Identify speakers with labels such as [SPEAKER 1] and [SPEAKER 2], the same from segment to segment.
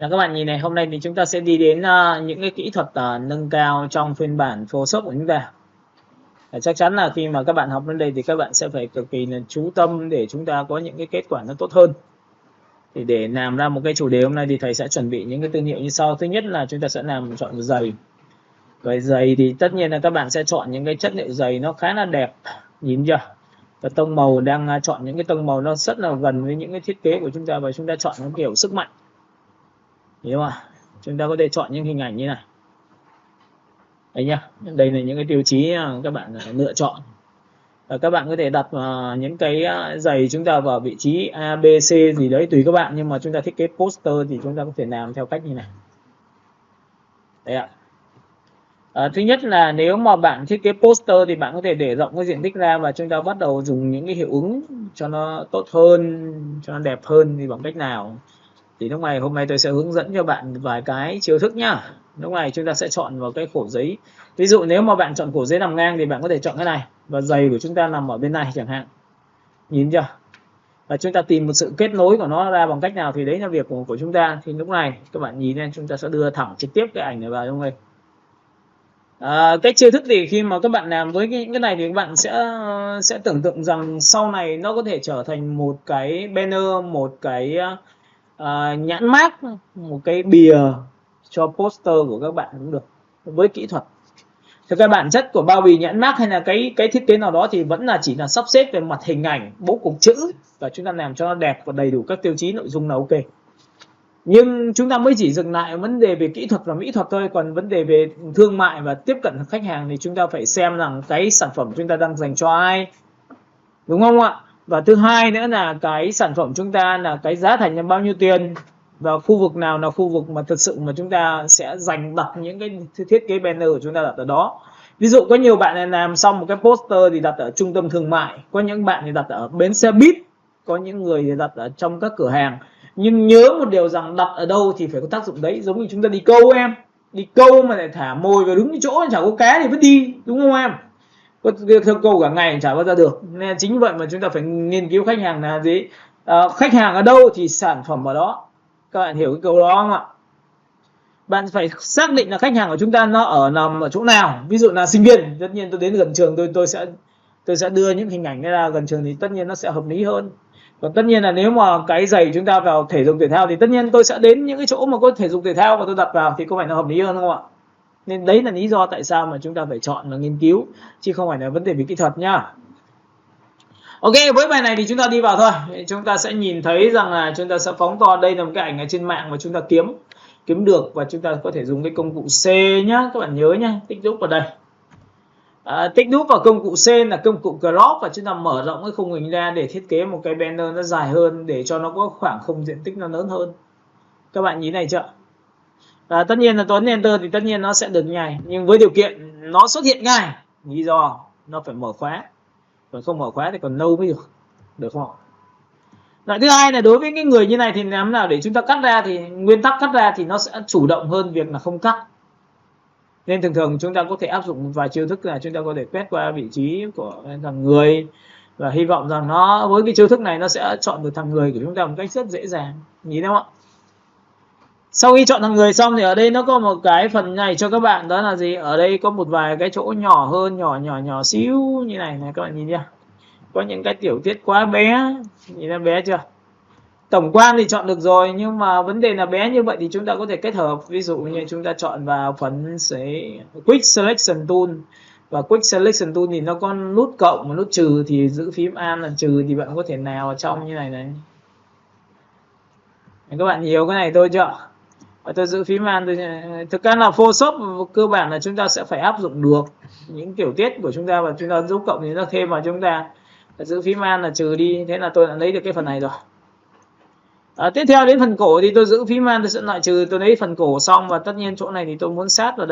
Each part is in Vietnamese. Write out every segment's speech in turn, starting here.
[SPEAKER 1] Các bạn nhìn này, hôm nay thì chúng ta sẽ đi đến những cái kỹ thuật nâng cao trong phiên bản Photoshop của chúng ta. Chắc chắn là khi mà các bạn học đến đây thì các bạn sẽ phải cực kỳ là chú tâm để chúng ta có những cái kết quả nó tốt hơn. Thì để làm ra một cái chủ đề hôm nay thì thầy sẽ chuẩn bị những cái tư liệu như sau. Thứ nhất là chúng ta sẽ chọn giày. Về giày thì tất nhiên là các bạn sẽ chọn những cái chất liệu giày nó khá là đẹp, nhìn chưa? Và tông màu đang chọn những cái tông màu nó rất là gần với những cái thiết kế của chúng ta, và chúng ta chọn nó kiểu sức mạnh. Hiểu không? Chúng ta có thể chọn những hình ảnh như này. Đấy nhá, đây là những cái tiêu chí các bạn lựa chọn. Và các bạn có thể đặt những cái giày chúng ta vào vị trí A, B, C gì đấy tùy các bạn, nhưng mà chúng ta thiết kế poster thì chúng ta có thể làm theo cách như này. Đấy ạ. Thứ nhất là nếu mà bạn thiết kế poster thì bạn có thể để rộng cái diện tích ra và chúng ta bắt đầu dùng những cái hiệu ứng cho nó tốt hơn, cho nó đẹp hơn thì bằng cách nào? Thì lúc này hôm nay tôi sẽ hướng dẫn cho bạn vài cái chiêu thức nhá. Lúc này chúng ta sẽ chọn vào cái khổ giấy. Ví dụ nếu mà bạn chọn khổ giấy nằm ngang thì bạn có thể chọn cái này, và giày của chúng ta nằm ở bên này chẳng hạn. Nhìn chưa? Và chúng ta tìm một sự kết nối của nó ra bằng cách nào thì đấy là việc của chúng ta. Thì lúc này các bạn nhìn lên, chúng ta sẽ đưa thẳng trực tiếp cái ảnh này vào trong đây. Cái chiêu thức thì khi mà các bạn làm với những cái này thì các bạn sẽ tưởng tượng rằng sau này nó có thể trở thành một cái banner, một cái nhãn mác, một cái bìa cho poster của các bạn cũng được. Với kỹ thuật, thực ra bản chất của bao bì, nhãn mác hay là cái thiết kế nào đó thì vẫn là chỉ là sắp xếp về mặt hình ảnh, bố cục chữ, và chúng ta làm cho nó đẹp và đầy đủ các tiêu chí nội dung là ok. Nhưng chúng ta mới chỉ dừng lại vấn đề về kỹ thuật và mỹ thuật thôi, còn vấn đề về thương mại và tiếp cận khách hàng thì chúng ta phải xem rằng cái sản phẩm chúng ta đang dành cho ai, đúng không ạ? Và thứ hai nữa là cái sản phẩm chúng ta là cái giá thành là bao nhiêu tiền, và khu vực nào là khu vực mà thực sự mà chúng ta sẽ dành đặt những cái thiết kế banner của chúng ta đặt ở đó. Ví dụ có nhiều bạn làm xong một cái poster thì đặt ở trung tâm thương mại, có những bạn thì đặt ở bến xe buýt, có những người thì đặt ở trong các cửa hàng. Nhưng nhớ một điều rằng đặt ở đâu thì phải có tác dụng đấy. Giống như chúng ta đi câu em, đi câu mà lại thả mồi vào đúng cái chỗ chả có cá thì vứt đi, đúng không em? Có theo câu cả ngày chả bao giờ được. Nên chính vậy mà chúng ta phải nghiên cứu khách hàng là gì, khách hàng ở đâu thì sản phẩm ở đó. Các bạn hiểu cái câu đó không ạ? Bạn phải xác định là khách hàng của chúng ta nó nằm ở chỗ nào. Ví dụ là sinh viên, tất nhiên tôi đến gần trường, tôi sẽ đưa những hình ảnh ra gần trường thì tất nhiên nó sẽ hợp lý hơn. Còn tất nhiên là nếu mà cái giày chúng ta vào thể dục thể thao thì tất nhiên tôi sẽ đến những cái chỗ mà có thể dục thể thao và tôi đặt vào thì có phải nó hợp lý hơn không ạ? Nên đấy là lý do tại sao mà chúng ta phải chọn và nghiên cứu, chứ không phải là vấn đề về kỹ thuật nhá. Ok, với bài này thì chúng ta đi vào thôi. Chúng ta sẽ nhìn thấy rằng là chúng ta sẽ phóng to. Đây là một cái ảnh ở trên mạng mà chúng ta kiếm được, và chúng ta có thể dùng cái công cụ C nhá. Các bạn nhớ nhá, tích đúp vào đây. Tích đúp vào công cụ C là công cụ crop, và chúng ta mở rộng cái khung hình ra để thiết kế một cái banner nó dài hơn, để cho nó có khoảng không diện tích nó lớn hơn. Các bạn nhìn này chưa? Tất nhiên là Tuấn enter thì tất nhiên nó sẽ được như này, nhưng với điều kiện nó xuất hiện ngay. Lý do nó phải mở khóa, còn không mở khóa thì còn lâu mới được không? Loại thứ hai là đối với cái người như này thì làm nào để chúng ta cắt ra, thì nguyên tắc cắt ra thì nó sẽ chủ động hơn việc là không cắt. Nên thường thường chúng ta có thể áp dụng một vài chiêu thức là chúng ta có thể quét qua vị trí của thằng người, và hy vọng rằng nó với cái chiêu thức này nó sẽ chọn được thằng người của chúng ta một cách rất dễ dàng. Nhìn thấy không ạ? Sau khi chọn thằng người xong thì ở đây nó có một cái phần này cho các bạn, đó là gì? Ở đây có một vài cái chỗ nhỏ hơn, nhỏ xíu như này này, các bạn nhìn chưa? Có những cái tiểu tiết quá bé, nhìn thấy bé chưa? Tổng quan thì chọn được rồi, nhưng mà vấn đề là bé như vậy thì chúng ta có thể kết hợp. Ví dụ như chúng ta chọn vào phần Quick Selection Tool, và Quick Selection Tool thì nó có nút cộng và nút trừ, thì giữ phím Alt là trừ thì bạn có thể nào ở trong như này này. Các bạn hiểu cái này tôi chưa? Và tôi giữ phím Alt. Thực ra là Photoshop cơ bản là chúng ta sẽ phải áp dụng được những tiểu tiết của chúng ta, và chúng ta dấu cộng thì nó thêm vào, chúng ta giữ phím Alt là trừ đi. Thế là tôi đã lấy được cái phần này rồi. Tiếp theo đến phần cổ thì tôi giữ phím Alt, tôi sẽ loại trừ, tôi lấy phần cổ xong, và tất nhiên chỗ này thì tôi muốn sát vào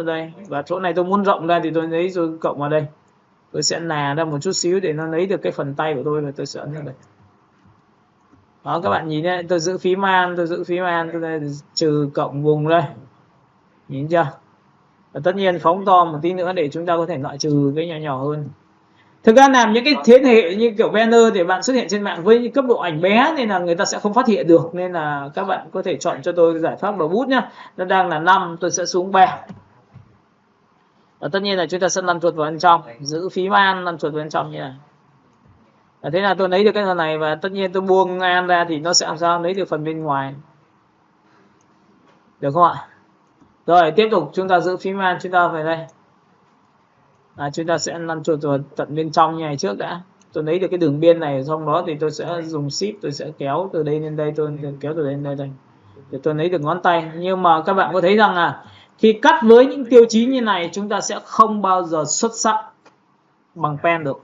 [SPEAKER 1] đây, và chỗ này tôi muốn rộng ra thì tôi lấy rồi cộng vào đây. Tôi sẽ nà ra một chút xíu để nó lấy được cái phần tay của tôi, và tôi sẽ ấn vào đây. Đó, các bạn nhìn đây, tôi giữ phím Alt, tôi trừ cộng vùng đây. Nhìn chưa? Và tất nhiên phóng to một tí nữa để chúng ta có thể loại trừ cái nhỏ nhỏ hơn. Thực ra làm những cái thế hệ như kiểu banner thì bạn xuất hiện trên mạng với cấp độ ảnh bé nên là người ta sẽ không phát hiện được, nên là các bạn có thể chọn cho tôi giải pháp đầu bút nhá. Nó đang là 5, tôi sẽ xuống 3. Và tất nhiên là chúng ta sẽ lăn chuột vào bên trong, giữ phím An lăn chuột vào bên trong như này. Thế là tôi lấy được cái phần này và tất nhiên tôi buông An ra thì nó sẽ làm sao lấy được phần bên ngoài. Được không ạ? Rồi tiếp tục chúng ta giữ phím An, chúng ta về đây. Chúng ta sẽ lăn chuột vào tận bên trong như này trước đã. Tôi lấy được cái đường biên này, xong đó thì tôi sẽ dùng shift, tôi sẽ kéo từ đây lên đây, tôi kéo từ đây lên đây để tôi lấy được ngón tay. Nhưng mà các bạn có thấy rằng là khi cắt với những tiêu chí như này chúng ta sẽ không bao giờ xuất sắc bằng pen được.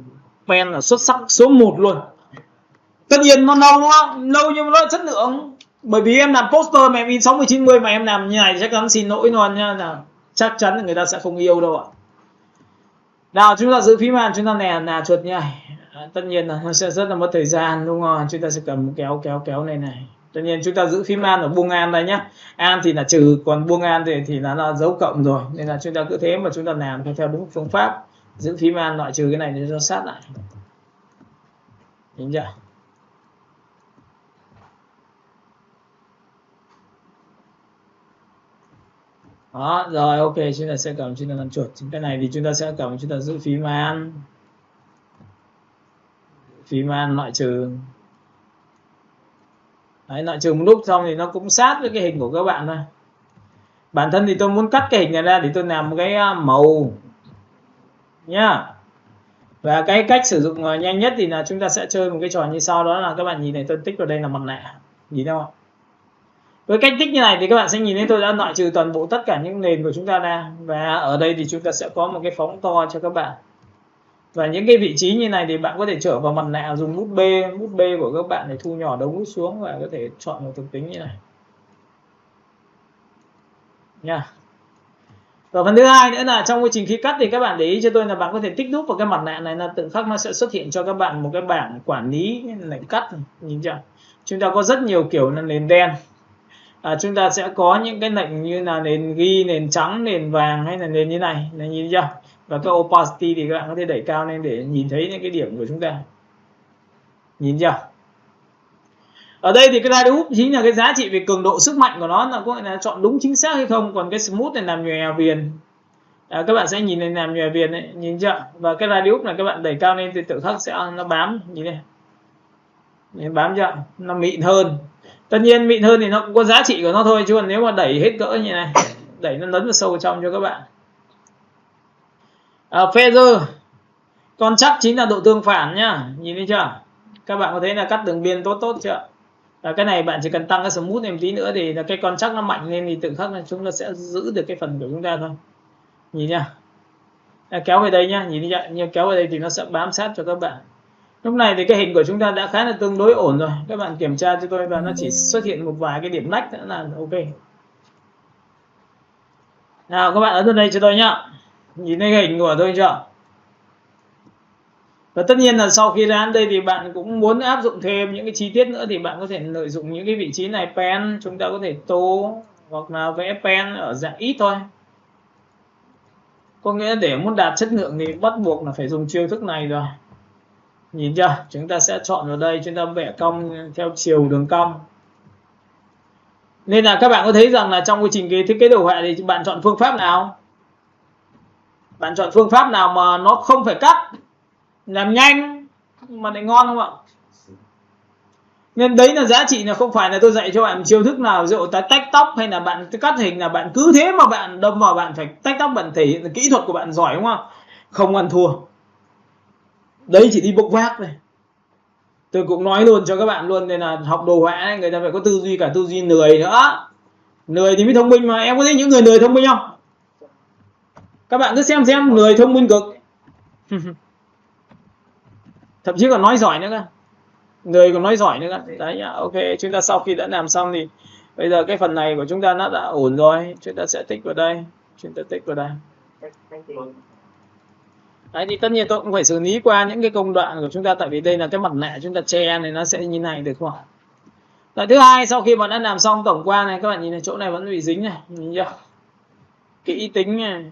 [SPEAKER 1] Pen là xuất sắc số 1 luôn. Tất nhiên nó lâu nhưng mà nó chất lượng. Bởi vì em làm poster mà em in 60-90 mà em làm như này chắc chắn xin lỗi luôn nha, là chắc chắn là người ta sẽ không yêu đâu ạ. Nào chúng ta giữ phím An, chúng ta nè chuột như này. Tất nhiên là nó sẽ rất là mất thời gian đúng không? Chúng ta sẽ cầm kéo này. Tất nhiên chúng ta giữ phím An ở buông An đây nhá. An thì là trừ, còn buông An thì là dấu cộng rồi. Nên là chúng ta cứ thế mà chúng ta làm theo đúng phương pháp. Giữ phím An loại trừ cái này để cho sát lại. Nhìn chưa? Đó, rồi ok, chúng ta sẽ cầm, chúng ta làm chuột. Cái này thì chúng ta sẽ cầm, chúng ta giữ phím An. Phím An loại trừ. Đấy, loại trừ một lúc xong thì nó cũng sát với cái hình của các bạn thôi. Bản thân thì tôi muốn cắt cái hình này ra thì tôi làm một cái màu nhá. Và cái cách sử dụng nhanh nhất thì là chúng ta sẽ chơi một cái trò như sau, đó là các bạn nhìn này, tôi tích vào đây là mặt nạ, nhìn thấy không? Với cách tích như này thì các bạn sẽ nhìn thấy tôi đã loại trừ toàn bộ tất cả những nền của chúng ta ra, và ở đây thì chúng ta sẽ có một cái phóng to cho các bạn. Và những cái vị trí như này thì bạn có thể trở vào mặt nạ, dùng bút B của các bạn để thu nhỏ đầu bút xuống và có thể chọn một thuộc tính như này nha. Và phần thứ hai nữa là trong quá trình khi cắt thì các bạn để ý cho tôi là bạn có thể tích đúp vào cái mặt nạ này, là tự khắc nó sẽ xuất hiện cho các bạn một cái bảng quản lý lệnh cắt. Nhìn chưa? Chúng ta có rất nhiều kiểu là nền đen. Chúng ta sẽ có những cái lệnh như là nền ghi, nền trắng, nền vàng hay là nền như này, là nhìn chưa? Và cái opacity thì các bạn có thể đẩy cao lên để nhìn thấy những cái điểm của chúng ta. Nhìn chưa? Ở đây thì cái radius chính là cái giá trị về cường độ sức mạnh của nó, là có nghĩa là chọn đúng chính xác hay không. Còn cái smooth này làm nhòe viền, các bạn sẽ nhìn này làm nhòe viền đấy, nhìn chưa? Và cái radius này các bạn đẩy cao lên thì tự khắc sẽ nó bám, nhìn này, nhìn bám chưa? Nó mịn hơn. Tất nhiên mịn hơn thì nó cũng có giá trị của nó thôi, chứ còn nếu mà đẩy hết cỡ như này, đẩy nó lấn vào sâu trong cho các bạn. Feather, con chắc chính là độ tương phản nhá, nhìn thấy chưa? Các bạn có thấy là cắt đường biên tốt chưa? Cái này bạn chỉ cần tăng cái smooth thêm tí nữa thì là cái con chắc nó mạnh lên thì tự khắc là chúng ta sẽ giữ được cái phần của chúng ta thôi. Nhìn nha, kéo về đây nhá, nhìn như vậy, như kéo về đây thì nó sẽ bám sát cho các bạn. Lúc này thì cái hình của chúng ta đã khá là tương đối ổn rồi. Các bạn kiểm tra cho tôi và nó chỉ xuất hiện một vài cái điểm lách nữa là ok. Nào các bạn ấn vào đây cho tôi nhá. Nhìn thấy hình của tôi chưa? Và tất nhiên là sau khi ra đến đây thì bạn cũng muốn áp dụng thêm những cái chi tiết nữa thì bạn có thể lợi dụng những cái vị trí này. Pen chúng ta có thể tô hoặc là vẽ pen ở dạng ít thôi. Có nghĩa để muốn đạt chất lượng thì bắt buộc là phải dùng chiêu thức này rồi. Nhìn chưa? Chúng ta sẽ chọn vào đây, chúng ta vẽ cong theo chiều đường cong. Nên là các bạn có thấy rằng là trong quá trình cái thiết kế đồ họa thì bạn chọn phương pháp nào? Bạn chọn phương pháp nào mà nó không phải cắt, làm nhanh mà lại ngon không ạ? Nên đấy là giá trị, là không phải là tôi dạy cho bạn chiêu thức nào ví dụ tách tóc hay là bạn cắt hình là bạn cứ thế mà bạn đâm vào bạn phải tách tóc, bạn thể hiện kỹ thuật của bạn giỏi đúng không? Không ăn thua. Đấy chỉ đi bốc vác này. Tôi cũng nói luôn cho các bạn luôn, nên là học đồ họa ấy, người ta phải có tư duy, cả tư duy lười nữa. Lười thì mới thông minh mà. Em có thấy những người lười thông minh không? Các bạn cứ xem lười thông minh cực. Thậm chí còn nói giỏi nữa cơ. Người còn nói giỏi nữa cơ. Đấy nhá. Ok, chúng ta sau khi đã làm xong thì bây giờ cái phần này của chúng ta nó đã ổn rồi. Chúng ta sẽ tích vào đây. Chúng ta tích vào đây. Đấy thì tất nhiên tôi cũng phải xử lý qua những cái công đoạn của chúng ta, tại vì đây là cái mặt nạ chúng ta che này, nó sẽ như này được không? Rồi thứ hai, sau khi bạn đã làm xong tổng quan này, các bạn nhìn thấy chỗ này vẫn bị dính này, nhìn chưa? Kỹ tính này.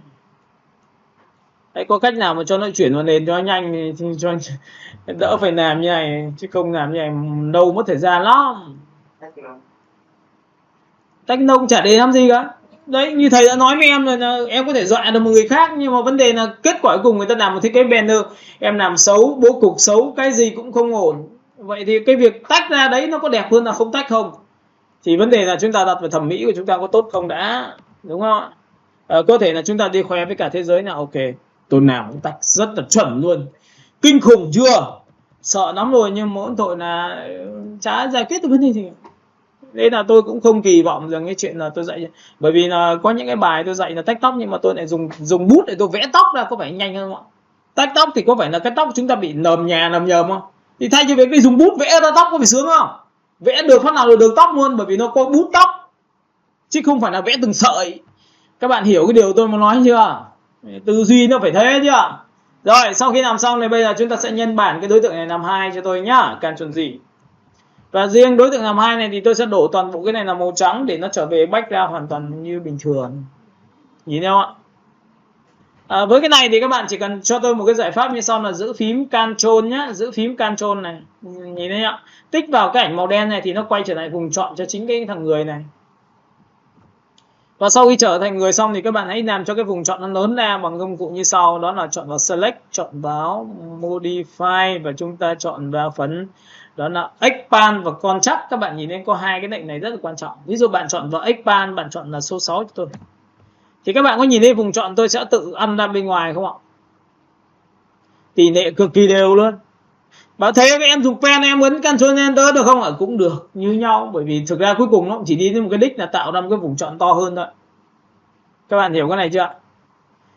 [SPEAKER 1] Đấy, có cách nào mà cho nó chuyển vào nền cho nhanh thì cho đỡ phải làm như này, chứ không làm như này lâu mất thời gian lắm. Tách nông chả để làm gì cả. Đấy, như thầy đã nói với em rồi là em có thể dọa được một người khác, nhưng mà vấn đề là kết quả cuối cùng người ta làm một thiết kế banner, em làm xấu, bố cục xấu, cái gì cũng không ổn. Vậy thì cái việc tách ra đấy nó có đẹp hơn là không tách không? Thì vấn đề là chúng ta đặt vào thẩm mỹ của chúng ta có tốt không đã, đúng không ạ? Có thể là chúng ta đi khoe với cả thế giới là ok, tôi làm cũng tách rất là chuẩn luôn, kinh khủng chưa, sợ lắm rồi, nhưng mỗi tội là chả giải quyết được vấn đề gì. Đấy là tôi cũng không kỳ vọng rằng cái chuyện là tôi dạy, bởi vì là có những cái bài tôi dạy là tách tóc, nhưng mà tôi lại dùng bút để tôi vẽ tóc ra, có phải nhanh hơn không ạ? Tách tóc thì có phải là cái tóc chúng ta bị nờm nhờm không? Thì thay cho việc đi dùng bút vẽ ra tóc có phải sướng không? Vẽ được phát nào được đường tóc luôn, bởi vì nó có bút tóc, chứ không phải là vẽ từng sợi. Các bạn hiểu cái điều tôi muốn nói chưa? Tư duy nó phải thế chưa? Rồi, sau khi làm xong thì bây giờ chúng ta sẽ nhân bản cái đối tượng này làm 2 cho tôi nhá, Ctrl gì. Và riêng đối tượng làm 2 này thì tôi sẽ đổ toàn bộ cái này là màu trắng để nó trở về background hoàn toàn như bình thường. Nhìn thấy không ạ? Với cái này thì các bạn chỉ cần cho tôi một cái giải pháp như sau là giữ phím Ctrl nhá, giữ phím Ctrl này. Nhìn thấy không? Tích vào cái ảnh màu đen này thì nó quay trở lại vùng chọn cho chính cái thằng người này. Và sau khi trở thành người xong thì các bạn hãy làm cho cái vùng chọn nó lớn ra bằng công cụ như sau, đó là chọn vào Select, chọn vào Modify và chúng ta chọn vào phần đó là Expand và Contrast. Các bạn nhìn thấy có hai cái lệnh này rất là quan trọng. Ví dụ bạn chọn vào Expand, bạn chọn là số 6 cho tôi. Thì các bạn có nhìn thấy vùng chọn tôi sẽ tự ăn ra bên ngoài không ạ? Tỷ lệ cực kỳ đều luôn. Bạn thấy các em dùng pen em ấn Ctrl Enter được không ạ? Cũng được như nhau, bởi vì thực ra cuối cùng nó cũng chỉ đi đến một cái đích là tạo ra một cái vùng chọn to hơn thôi. Các bạn hiểu cái này chưa?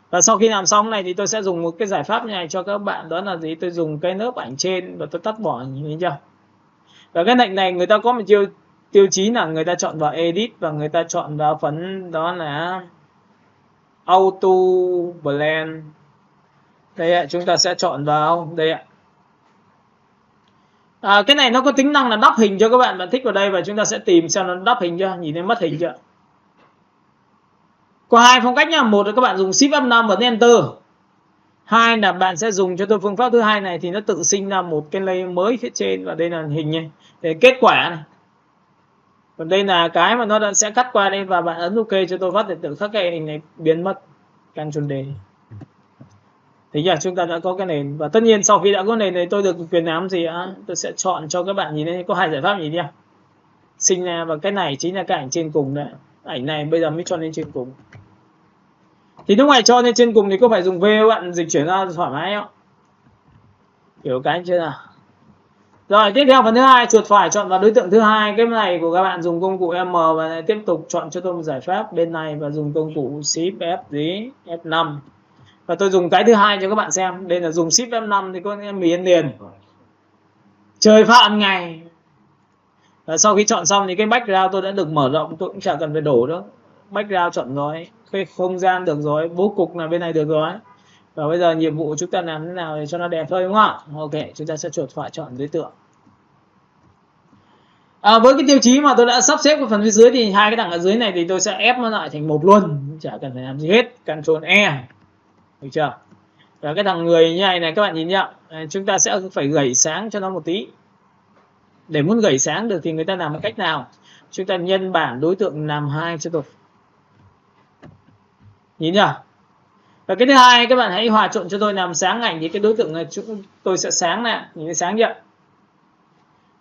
[SPEAKER 1] Và sau khi làm xong này thì tôi sẽ dùng một cái giải pháp như này cho các bạn, đó là gì? Tôi dùng cái lớp ảnh trên và tôi tắt bỏ, nhìn thấy chưa? Và cái lệnh này người ta có một tiêu chí là người ta chọn vào Edit và người ta chọn vào phần đó là Auto Blend. Đây ạ, chúng ta sẽ chọn vào đây ạ. Cái này nó có tính năng là đắp hình cho các bạn. Bạn thích vào đây và chúng ta sẽ tìm xem nó đắp hình chưa, nhìn thấy mất hình chưa. Có hai phong cách nhá, một là các bạn dùng Shift F5 và Enter. Hai là bạn sẽ dùng cho tôi phương pháp thứ hai này thì nó tự sinh ra một cái layer mới phía trên, và đây là hình này, để kết quả này. Còn đây là cái mà nó sẽ cắt qua đây, và bạn ấn OK cho tôi phát để tự khắc cái hình này biến mất. Ctrl D. Thì giờ chúng ta đã có cái nền, và tất nhiên sau khi đã có nền này tôi được quyền làm gì ạ? Tôi sẽ chọn cho các bạn nhìn thấy có hai giải pháp nhìn nha. Sinh ra, và cái này chính là cái ảnh trên cùng đấy. Ảnh này bây giờ mới cho lên trên cùng. Thì lúc này cho lên trên cùng thì có phải dùng V bạn dịch chuyển ra thoải mái không? Hiểu cái chưa nào? Rồi tiếp theo phần thứ hai, chuột phải chọn vào đối tượng thứ hai. Cái này của các bạn dùng công cụ M và tiếp tục chọn cho tôi một giải pháp bên này và dùng công cụ Shift F5. Và tôi dùng cái thứ hai cho các bạn xem. Đây là dùng Shift F5 thì có nghĩa miền liền. Trời phạm ngày. Và sau khi chọn xong thì cái background tôi đã được mở rộng, tôi cũng chẳng cần phải đổ nữa. Background chọn rồi, cái không gian được rồi, bố cục là bên này được rồi. Và bây giờ nhiệm vụ chúng ta làm thế nào để cho nó đẹp thôi, đúng không ạ? Ok, chúng ta sẽ chuột phải chọn đối tượng. Với cái tiêu chí mà tôi đã sắp xếp ở phần phía dưới thì hai cái đằng ở dưới này thì tôi sẽ ép nó lại thành một luôn, chả cần phải làm gì hết. Ctrl E, được chưa? Và cái thằng người như này các bạn nhìn nhá, chúng ta sẽ phải gẩy sáng cho nó một tí. Để muốn gẩy sáng được thì người ta làm một cách nào? Chúng ta nhân bản đối tượng làm 2 cho tôi. Nhìn nhá. Và cái thứ hai các bạn hãy hòa trộn cho tôi làm sáng ảnh, thì cái đối tượng này tôi sẽ sáng lại, nhìn thấy sáng chưa?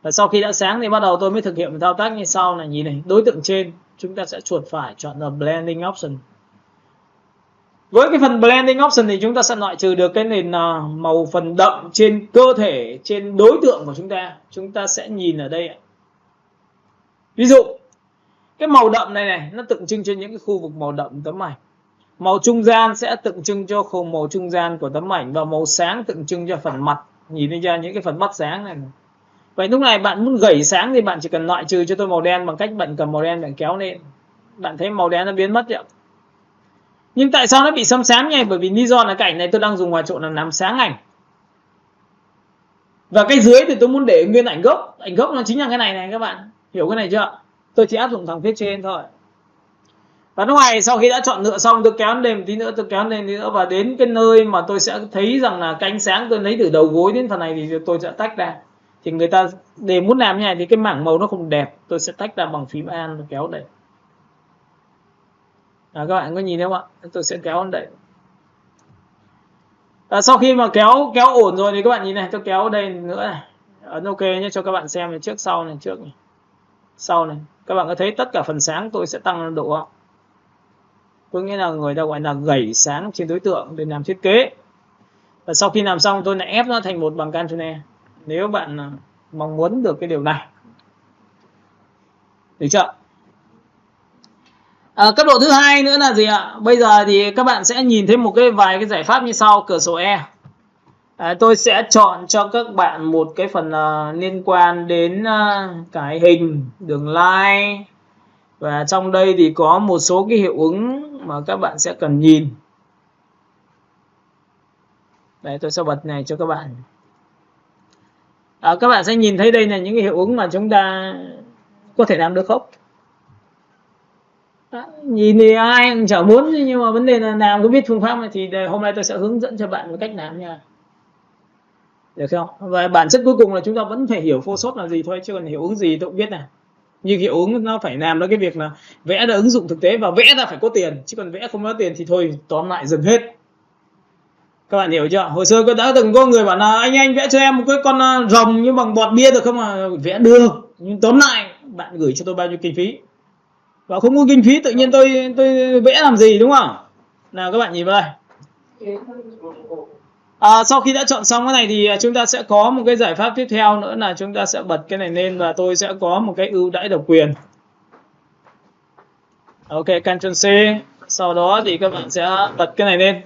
[SPEAKER 1] Và sau khi đã sáng thì bắt đầu tôi mới thực hiện một thao tác như sau này, nhìn này, đối tượng trên chúng ta sẽ chuột phải chọn là Blending Option. Với cái phần Blending Option thì chúng ta sẽ loại trừ được cái nền màu phần đậm trên cơ thể, trên đối tượng của chúng ta. Chúng ta sẽ nhìn ở đây. Ví dụ, cái màu đậm này nó tượng trưng cho những cái khu vực màu đậm tấm ảnh. Màu trung gian sẽ tượng trưng cho khung màu trung gian của tấm ảnh, và màu sáng tượng trưng cho phần mặt. Nhìn thấy chưa, những cái phần mắt sáng này. Vậy lúc này bạn muốn gẩy sáng thì bạn chỉ cần loại trừ cho tôi màu đen bằng cách bạn cầm màu đen bạn kéo lên. Bạn thấy màu đen nó biến mất chưa? Nhưng tại sao nó bị xâm xám nhỉ? Bởi vì lý do là cái ảnh này tôi đang dùng hòa trộn làm sáng ảnh. Và cái dưới thì tôi muốn để nguyên ảnh gốc. Ảnh gốc nó chính là cái này các bạn. Hiểu cái này chưa? Tôi chỉ áp dụng thằng phía trên thôi. Và lúc này sau khi đã chọn lựa xong, tôi kéo lên một tí nữa, tôi kéo lên tí nữa, và đến cái nơi mà tôi sẽ thấy rằng là cái ánh sáng tôi lấy từ đầu gối đến phần này thì tôi sẽ tách ra. Thì người ta để muốn làm như này thì cái mảng màu nó không đẹp, tôi sẽ tách ra bằng phím An, tôi kéo đây. Các bạn có nhìn thấy không ạ? Tôi sẽ kéo đây. Sau khi mà kéo ổn rồi thì các bạn nhìn này, tôi kéo đây nữa này, ấn OK nhé, cho các bạn xem này, trước sau này, trước này, sau này, các bạn có thấy tất cả phần sáng tôi sẽ tăng lên độ không? Có nghĩa là người ta gọi là gẩy sáng trên đối tượng để làm thiết kế. Và sau khi làm xong tôi lại ép nó thành một bằng Ctrl E, nếu bạn mong muốn được cái điều này. Được chưa? Cấp độ thứ hai nữa là gì ạ? Bây giờ thì các bạn sẽ nhìn thấy một vài cái giải pháp như sau. Cửa sổ E, tôi sẽ chọn cho các bạn một cái phần liên quan đến cái hình, đường line, và trong đây thì có một số cái hiệu ứng mà các bạn sẽ cần nhìn. Đấy, tôi sẽ bật này cho các bạn. Các bạn sẽ nhìn thấy đây là những cái hiệu ứng mà chúng ta có thể làm được không? Nhìn thì ai cũng chả muốn, nhưng mà vấn đề là làm có biết phương pháp này thì hôm nay tôi sẽ hướng dẫn cho bạn một cách làm nha. Được không? Và bản chất cuối cùng là chúng ta vẫn phải hiểu Photoshop là gì thôi, chứ còn hiệu ứng gì tôi cũng biết này. Nhưng hiệu ứng nó phải làm đó cái việc là vẽ ra ứng dụng thực tế, và vẽ ra phải có tiền, chứ còn vẽ không có tiền thì thôi, tóm lại dừng hết. Các bạn hiểu chưa? Hồi xưa đã từng có người bảo là anh vẽ cho em một cái con rồng như bằng bọt bia được không? Mà vẽ được, nhưng tóm lại bạn gửi cho tôi bao nhiêu kinh phí, và không có kinh phí tự nhiên tôi vẽ làm gì, đúng không? Nào các bạn nhìn vào đây. Sau khi đã chọn xong cái này thì chúng ta sẽ có một cái giải pháp tiếp theo nữa là chúng ta sẽ bật cái này lên, và tôi sẽ có một cái ưu đãi độc quyền. OK, Ctrl C. Sau đó thì các bạn sẽ bật cái này lên.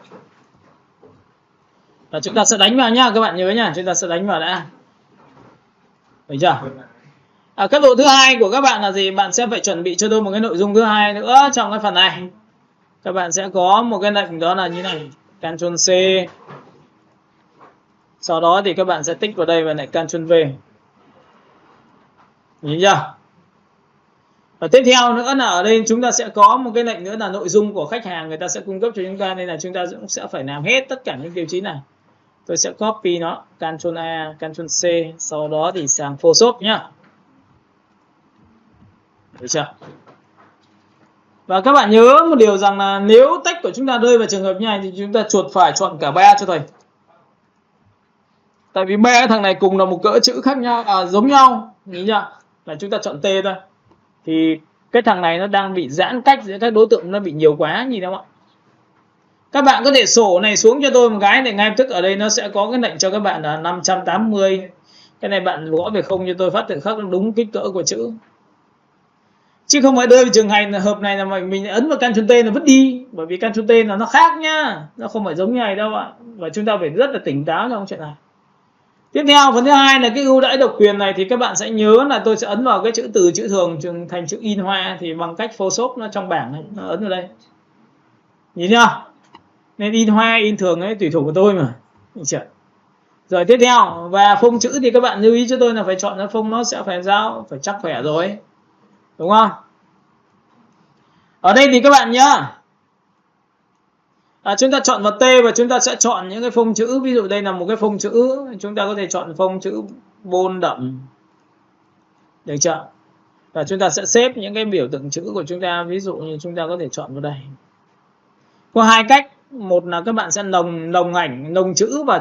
[SPEAKER 1] Và chúng ta sẽ đánh vào nhá, các bạn nhớ nhá, chúng ta sẽ đánh vào đã. Được chưa? Cấp độ thứ hai của các bạn là gì? Bạn sẽ phải chuẩn bị cho tôi một cái nội dung thứ hai nữa trong cái phần này. Các bạn sẽ có một cái lệnh đó là như này, Ctrl C. Sau đó thì các bạn sẽ tích vào đây và lại Ctrl V. Nhìn chưa? Và tiếp theo nữa là ở đây chúng ta sẽ có một cái lệnh nữa là nội dung của khách hàng người ta sẽ cung cấp cho chúng ta, nên là chúng ta cũng sẽ phải làm hết tất cả những tiêu chí này. Tôi sẽ copy nó, Ctrl A, Ctrl C, sau đó thì sang Photoshop nhá. Được chưa? Và các bạn nhớ một điều rằng là nếu text của chúng ta rơi vào trường hợp như này thì chúng ta chuột phải chọn cả ba cho thầy. Tại vì ba thằng này cùng là một cỡ chữ khác nhau, giống nhau, nghĩ chưa? Là chúng ta chọn T thôi. Thì cái thằng này nó đang bị giãn cách giữa các đối tượng, nó bị nhiều quá, nhìn không ạ? Các bạn có thể sổ này xuống cho tôi một cái để ngay lập tức ở đây nó sẽ có cái lệnh cho các bạn là 580. Cái này bạn gõ về không cho tôi, phát tự khắc đúng kích cỡ của chữ. Chứ không phải đưa trường hợp này là mình ấn vào Ctrl T là vứt đi, bởi vì Ctrl T là nó khác nhá, nó không phải giống như này đâu ạ. Và chúng ta phải rất là tỉnh táo trong chuyện này. Tiếp theo phần thứ hai là cái ưu đãi độc quyền này thì các bạn sẽ nhớ là tôi sẽ ấn vào cái chữ từ chữ thường thành chữ in hoa, thì bằng cách Photoshop nó trong bảng này, nó ấn vào đây. Nhìn chưa? Nên in hoa in thường ấy tùy thuộc của tôi mà. Rồi tiếp theo, và phông chữ thì các bạn lưu ý cho tôi là phải chọn ra phông nó sẽ phải phải chắc khỏe rồi. Đúng không? Ở đây thì các bạn nhá, chúng ta chọn vào T và chúng ta sẽ chọn những cái phông chữ. Ví dụ đây là một cái phông chữ, chúng ta có thể chọn phông chữ bold đậm. Được chưa? Và chúng ta sẽ xếp những cái biểu tượng chữ của chúng ta. Ví dụ như chúng ta có thể chọn vào đây. Có hai cách. Một là các bạn sẽ lồng chữ vào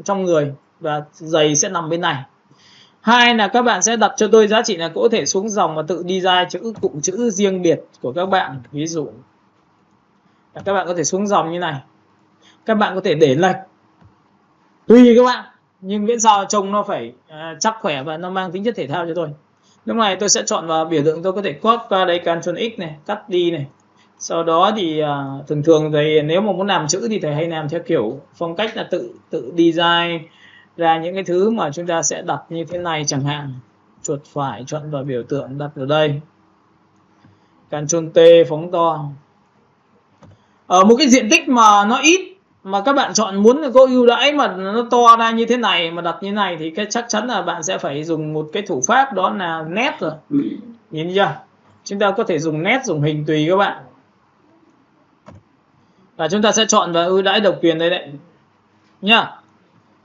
[SPEAKER 1] trong người và giày sẽ nằm bên này. Hai là các bạn sẽ đặt cho tôi giá trị là có thể xuống dòng và tự design cụm chữ riêng biệt của các bạn. Ví dụ các bạn có thể xuống dòng như này, các bạn có thể để lệch, tùy các bạn, nhưng miễn sao trông nó phải chắc khỏe và nó mang tính chất thể thao cho tôi. Lúc này tôi sẽ chọn vào biểu tượng, tôi có thể copy qua đây Ctrl X này, cắt đi này. Sau đó thì thường thì nếu mà muốn làm chữ thì thầy hay làm theo kiểu phong cách là tự design ra những cái thứ mà chúng ta sẽ đặt như thế này chẳng hạn. Chuột phải chọn vào biểu tượng, đặt vào đây, Ctrl T phóng to. Ở một cái diện tích mà nó ít mà các bạn chọn muốn có ưu đãi mà nó to ra như thế này mà đặt như thế này thì chắc chắn là bạn sẽ phải dùng một cái thủ pháp, đó là nét rồi. Nhìn chưa? Chúng ta có thể dùng nét, dùng hình tùy các bạn. Và chúng ta sẽ chọn vào ưu đãi độc quyền đây đấy nhá.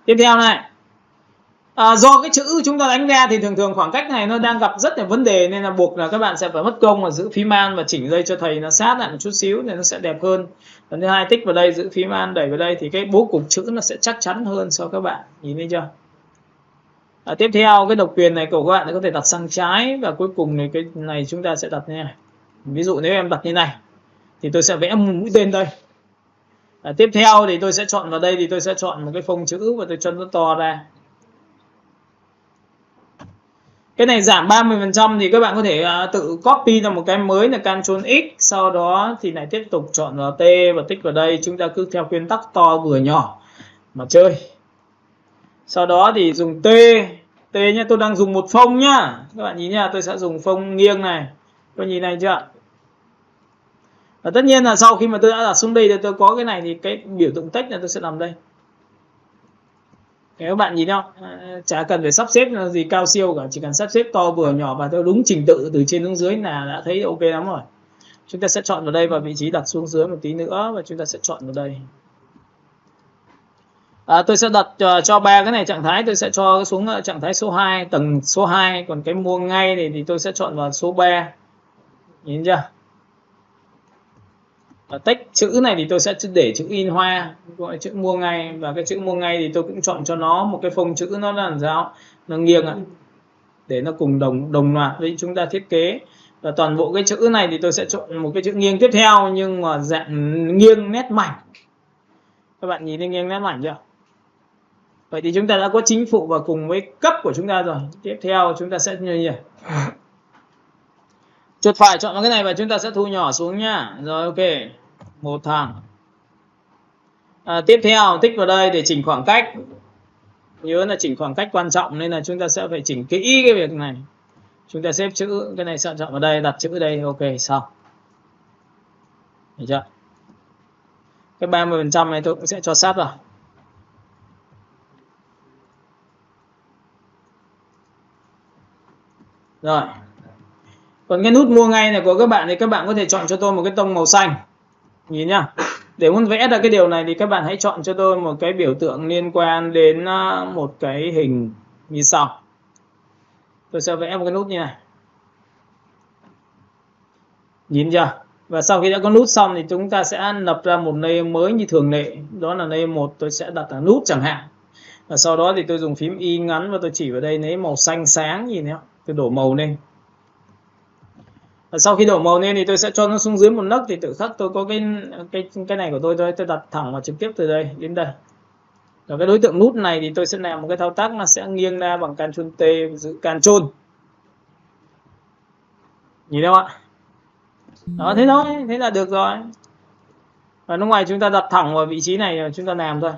[SPEAKER 1] Tiếp theo này, do cái chữ chúng ta đánh ra thì thường thường khoảng cách này nó đang gặp rất là vấn đề, nên là buộc là các bạn sẽ phải mất công là giữ phím An và chỉnh dây cho thầy nó sát lại một chút xíu thì nó sẽ đẹp hơn. Lần thứ hai, tích vào đây, giữ phím An đẩy vào đây thì cái bố cục chữ nó sẽ chắc chắn hơn so với các bạn, nhìn thấy chưa? Tiếp theo cái độc quyền này của các bạn có thể đặt sang trái, và cuối cùng này cái này chúng ta sẽ đặt như này. Ví dụ nếu em đặt như này thì tôi sẽ vẽ một mũi tên đây. Tiếp theo thì tôi sẽ chọn vào đây, thì tôi sẽ chọn một cái phông chữ và tôi cho nó to ra. Cái này giảm 30% thì các bạn có thể tự copy ra một cái mới là Ctrl X, sau đó thì lại tiếp tục chọn vào T và tích vào đây. Chúng ta cứ theo nguyên tắc to vừa nhỏ mà chơi. Sau đó thì dùng T nhé, tôi đang dùng một phông nhá. Các bạn nhìn nhá, tôi sẽ dùng phông nghiêng này. Các bạn nhìn này chưa? Và tất nhiên là sau khi mà tôi đã đặt xuống đây thì tôi có cái này thì cái biểu tượng text là tôi sẽ làm đây. Các bạn nhìn không? Chả cần phải sắp xếp gì cao siêu cả, chỉ cần sắp xếp to vừa nhỏ và theo đúng trình tự từ trên xuống dưới là đã thấy ok lắm rồi. Chúng ta sẽ chọn vào đây và vị trí đặt xuống dưới một tí nữa, và chúng ta sẽ chọn vào đây. Tôi sẽ đặt cho 3 cái này trạng thái, tôi sẽ cho xuống trạng thái số 2, tầng số 2, còn cái mua ngay này thì tôi sẽ chọn vào số 3. Nhìn chưa? Text chữ này thì tôi sẽ để chữ in hoa, gọi chữ mua ngay, và cái chữ mua ngay thì tôi cũng chọn cho nó một cái phông chữ nó làm sao nó nghiêng ạ, để nó cùng đồng loạt với chúng ta thiết kế. Và toàn bộ cái chữ này thì tôi sẽ chọn một cái chữ nghiêng tiếp theo, nhưng mà dạng nghiêng nét mảnh. Các bạn nhìn thấy nghiêng nét mảnh chưa? Vậy thì chúng ta đã có chính phụ và cùng với cấp của chúng ta rồi. Tiếp theo chúng ta sẽ như nhỉ, chuột phải chọn vào cái này và chúng ta sẽ thu nhỏ xuống nhá. Rồi ok, một thằng. Tiếp theo tích vào đây để chỉnh khoảng cách. Nhớ là chỉnh khoảng cách quan trọng nên là chúng ta sẽ phải chỉnh kỹ cái việc này. Chúng ta xếp chữ, cái này sẽ chọn vào đây, đặt chữ ở đây, ok xong. Được chưa? Cái 30% này tôi cũng sẽ cho sát vào. Rồi. Còn cái nút mua ngay này của các bạn thì các bạn có thể chọn cho tôi một cái tông màu xanh. Nhìn nhá. Để muốn vẽ ra cái điều này thì các bạn hãy chọn cho tôi một cái biểu tượng liên quan đến một cái hình như sau. Tôi sẽ vẽ một cái nút như này. Nhìn chưa? Và sau khi đã có nút xong thì chúng ta sẽ lập ra một layer mới như thường lệ. Đó là layer 1, tôi sẽ đặt là nút chẳng hạn. Và sau đó thì tôi dùng phím Y ngắn và tôi chỉ vào đây lấy màu xanh sáng, nhìn thấy không? Tôi đổ màu lên. Và sau khi đổ màu lên thì tôi sẽ cho nó xuống dưới một nấc, thì tự khắc tôi có cái này của tôi thôi, tôi đặt thẳng vào trực tiếp từ đây đến đây. Và cái đối tượng nút này thì tôi sẽ làm một cái thao tác là sẽ nghiêng ra bằng Ctrl T, giữ Ctrl. Nhìn thấy không ạ? Đó, thế thôi, thế là được rồi. Và lúc ngoài chúng ta đặt thẳng vào vị trí này chúng ta làm thôi.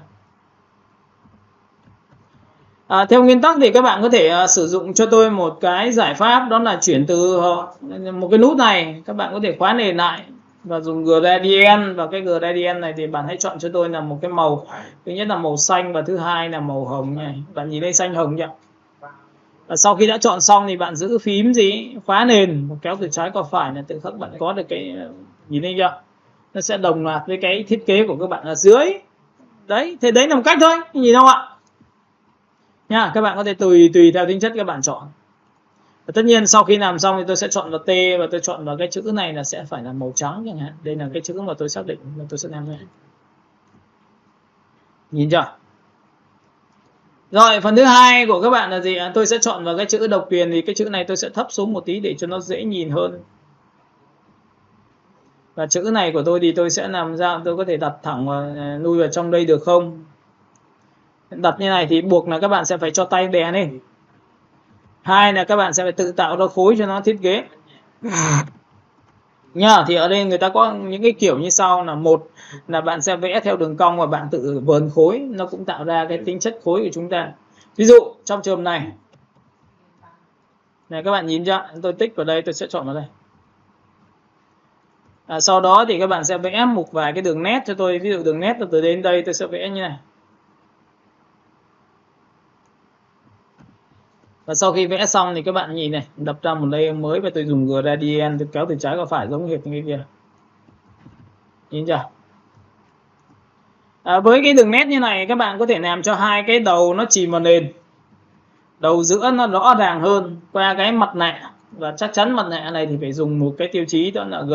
[SPEAKER 1] Theo nguyên tắc thì các bạn có thể sử dụng cho tôi một cái giải pháp, đó là chuyển từ một cái nút này các bạn có thể khóa nền lại và dùng gradient, và cái gradient này thì bạn hãy chọn cho tôi là một cái màu, thứ nhất là màu xanh và thứ hai là màu hồng này. Bạn nhìn đây xanh hồng chưa? Và sau khi đã chọn xong thì bạn giữ phím gì khóa nền, kéo từ trái qua phải là tự khắc bạn có được cái, nhìn thấy chưa? Nó sẽ đồng loạt với cái thiết kế của các bạn ở dưới. Đấy, thế đấy là một cách thôi, nhìn không ạ? Nha, các bạn có thể tùy theo tính chất các bạn chọn. Và tất nhiên sau khi làm xong thì tôi sẽ chọn vào T và tôi chọn vào cái chữ này là sẽ phải là màu trắng chẳng hạn. Đây là cái chữ mà tôi xác định là tôi sẽ làm thôi. Nhìn chưa? Rồi, phần thứ hai của các bạn là gì? Tôi sẽ chọn vào cái chữ độc quyền, thì cái chữ này tôi sẽ thấp xuống một tí để cho nó dễ nhìn hơn. Và chữ này của tôi thì tôi sẽ làm ra, tôi có thể đặt thẳng và nuôi vào trong đây được không? Đặt như này thì buộc là các bạn sẽ phải cho tay đè lên. Hai là các bạn sẽ phải tự tạo ra khối cho nó thiết kế. Nha, thì ở đây người ta có những cái kiểu như sau, là một là bạn sẽ vẽ theo đường cong và bạn tự vờn khối, nó cũng tạo ra cái tính chất khối của chúng ta. Ví dụ trong trường này các bạn nhìn chưa, tôi tích vào đây, tôi sẽ chọn vào đây. Sau đó thì các bạn sẽ vẽ một vài cái đường nét cho tôi, ví dụ đường nét từ đến đây tôi sẽ vẽ như này. Và sau khi vẽ xong thì các bạn nhìn này, đập ra một layer mới và tôi dùng gradient, tôi kéo từ trái qua phải giống hệt như cái kia. Nhìn chưa? Với cái đường nét như này các bạn có thể làm cho hai cái đầu nó chìm vào nền, đầu giữa nó rõ ràng hơn qua cái mặt nạ, và chắc chắn mặt nạ này thì phải dùng một cái tiêu chí đó là G.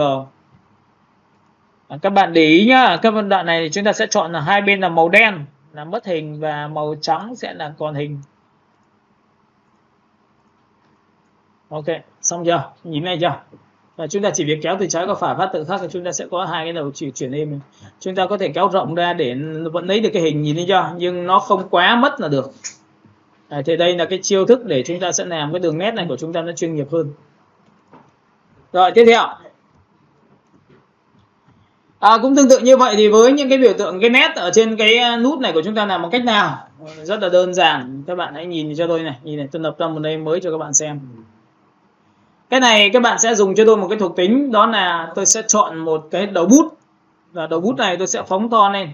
[SPEAKER 1] Các bạn để ý nhá, các phân đoạn này thì chúng ta sẽ chọn là hai bên là màu đen là mất hình và màu trắng sẽ là còn hình. Ok, xong chưa? Nhìn này chưa? Và chúng ta chỉ việc kéo từ trái qua phải phát tự khắc thì chúng ta sẽ có hai cái đầu chuyển êm. Chúng ta có thể kéo rộng ra để vẫn lấy được cái hình, nhìn thấy chưa? Nhưng nó không quá mất là được. Thì đây là cái chiêu thức để chúng ta sẽ làm cái đường nét này của chúng ta nó chuyên nghiệp hơn. Rồi tiếp theo. Cũng tương tự như vậy thì với những cái biểu tượng cái nét ở trên cái nút này của chúng ta làm bằng cách nào? Rất là đơn giản, các bạn hãy nhìn cho tôi này, nhìn này, tôi lập ra một đây mới cho các bạn xem. Cái này các bạn sẽ dùng cho tôi một cái thuộc tính, đó là tôi sẽ chọn một cái đầu bút, và đầu bút này tôi sẽ phóng to lên.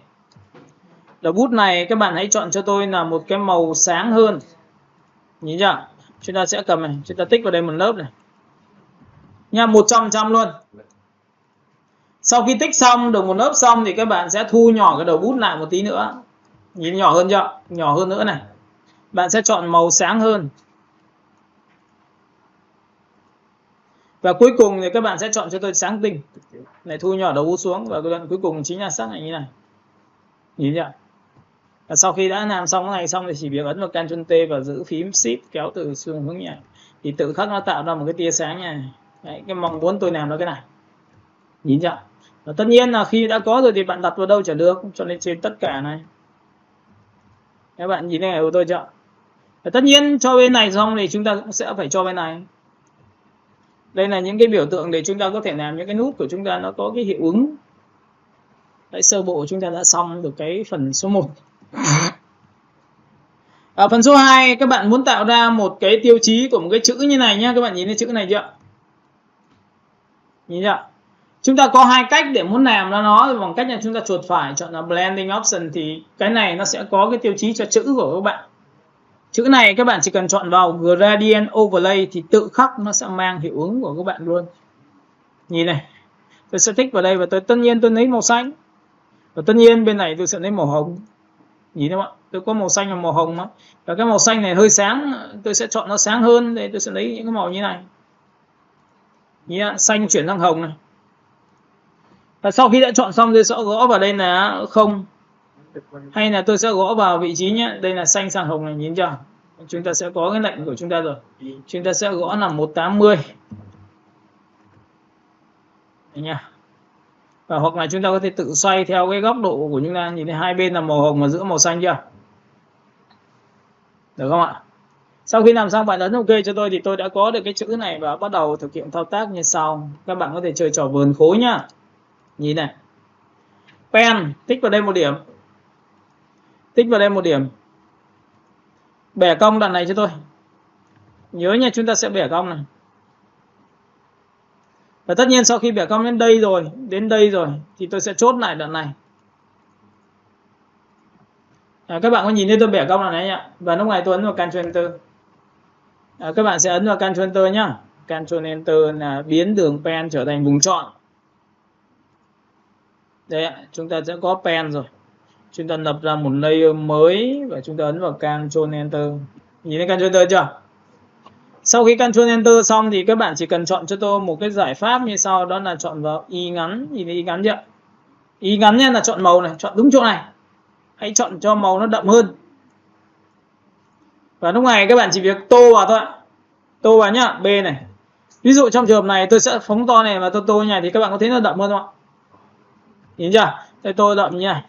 [SPEAKER 1] Đầu bút này các bạn hãy chọn cho tôi là một cái màu sáng hơn. Nhìn chưa? Chúng ta sẽ cầm này, chúng ta tích vào đây một lớp này nha, 100% luôn. Sau khi tích xong được một lớp xong thì các bạn sẽ thu nhỏ cái đầu bút lại một tí nữa. Nhìn nhỏ hơn chưa? Nhỏ hơn nữa này. Bạn sẽ chọn màu sáng hơn. Và cuối cùng thì các bạn sẽ chọn cho tôi sáng tinh. Này, thu nhỏ đầu bút xuống, và cái đoạn cuối cùng chính là sắc này như này. Nhìn chưa? Và sau khi đã làm xong cái này xong thì chỉ việc ấn vào Ctrl T và giữ phím Shift kéo từ xuống hướng nhảy, thì tự khắc nó tạo ra một cái tia sáng này. Đấy, cái mong muốn tôi làm là cái này. Nhìn chưa? Và tất nhiên là khi đã có rồi thì bạn đặt vào đâu chả được, cho nên trên tất cả này. Các bạn nhìn này của tôi chưa? Và tất nhiên cho bên này xong thì chúng ta cũng sẽ phải cho bên này. Đây là những cái biểu tượng để chúng ta có thể làm những cái nút của chúng ta nó có cái hiệu ứng. Đấy, sơ bộ chúng ta đã xong được cái phần số 1. Ở phần số 2 các bạn muốn tạo ra một cái tiêu chí của một cái chữ như này nhé. Các bạn nhìn thấy chữ này chưa? Nhìn chưa? Chúng ta có hai cách để muốn làm ra nó, bằng cách là chúng ta chuột phải chọn là blending option, thì cái này nó sẽ có cái tiêu chí cho chữ của các bạn. Chữ này các bạn chỉ cần chọn vào gradient overlay thì tự khắc nó sẽ mang hiệu ứng của các bạn luôn. Nhìn này, tôi sẽ tích vào đây và tất nhiên tôi lấy màu xanh, và tất nhiên bên này tôi sẽ lấy màu hồng. Nhìn không ạ? Tôi có màu xanh và màu hồng đó. Và cái màu xanh này hơi sáng, tôi sẽ chọn nó sáng hơn. Đây tôi sẽ lấy những cái màu như này. Nhìn xanh chuyển sang hồng này. Và sau khi đã chọn xong tôi sẽ gõ vào đây là 0. Hay là tôi sẽ gõ vào vị trí nhé. Đây là xanh sang hồng này, nhìn chưa? Chúng ta sẽ có cái lệnh của chúng ta rồi. Chúng ta sẽ gõ là 180. Đấy nha. Và hoặc là chúng ta có thể tự xoay theo cái góc độ của chúng ta. Nhìn thấy hai bên là màu hồng và giữa màu xanh chưa? Được không ạ? Sau khi làm xong bạn ấn OK cho tôi thì tôi đã có được cái chữ này và bắt đầu thực hiện thao tác như sau. Các bạn có thể chơi trò vườn khối nhá. Nhìn này. Pen, tích vào đây một điểm. Tích vào đây một điểm. Bẻ cong đoạn này cho tôi. Nhớ nha, chúng ta sẽ bẻ cong này. Và tất nhiên sau khi bẻ cong đến đây rồi thì tôi sẽ chốt lại đoạn này. Các bạn có nhìn thấy tôi bẻ cong đoạn này nhá. Và lúc này tôi ấn vào Ctrl Enter. Các bạn sẽ ấn vào Ctrl Enter nhá. Ctrl Enter là biến đường pen trở thành vùng chọn. Đây ạ, chúng ta sẽ có pen rồi. Chúng ta lập ra một layer mới và chúng ta ấn vào Ctrl Enter. Nhìn thấy Ctrl Enter chưa? Sau khi Ctrl Enter xong thì các bạn chỉ cần chọn cho tôi một cái giải pháp như sau, đó là chọn vào Y ngắn. Nhìn thấy Y ngắn chưa? Y ngắn nha, là chọn màu này, chọn đúng chỗ này. Hãy chọn cho màu nó đậm hơn. Và lúc này các bạn chỉ việc tô vào thôi ạ. Tô vào nhá, B này. Ví dụ trong trường hợp này tôi sẽ phóng to này và tôi tô như này thì các bạn có thấy nó đậm hơn không ạ? Nhìn chưa? Đây tôi đậm như này.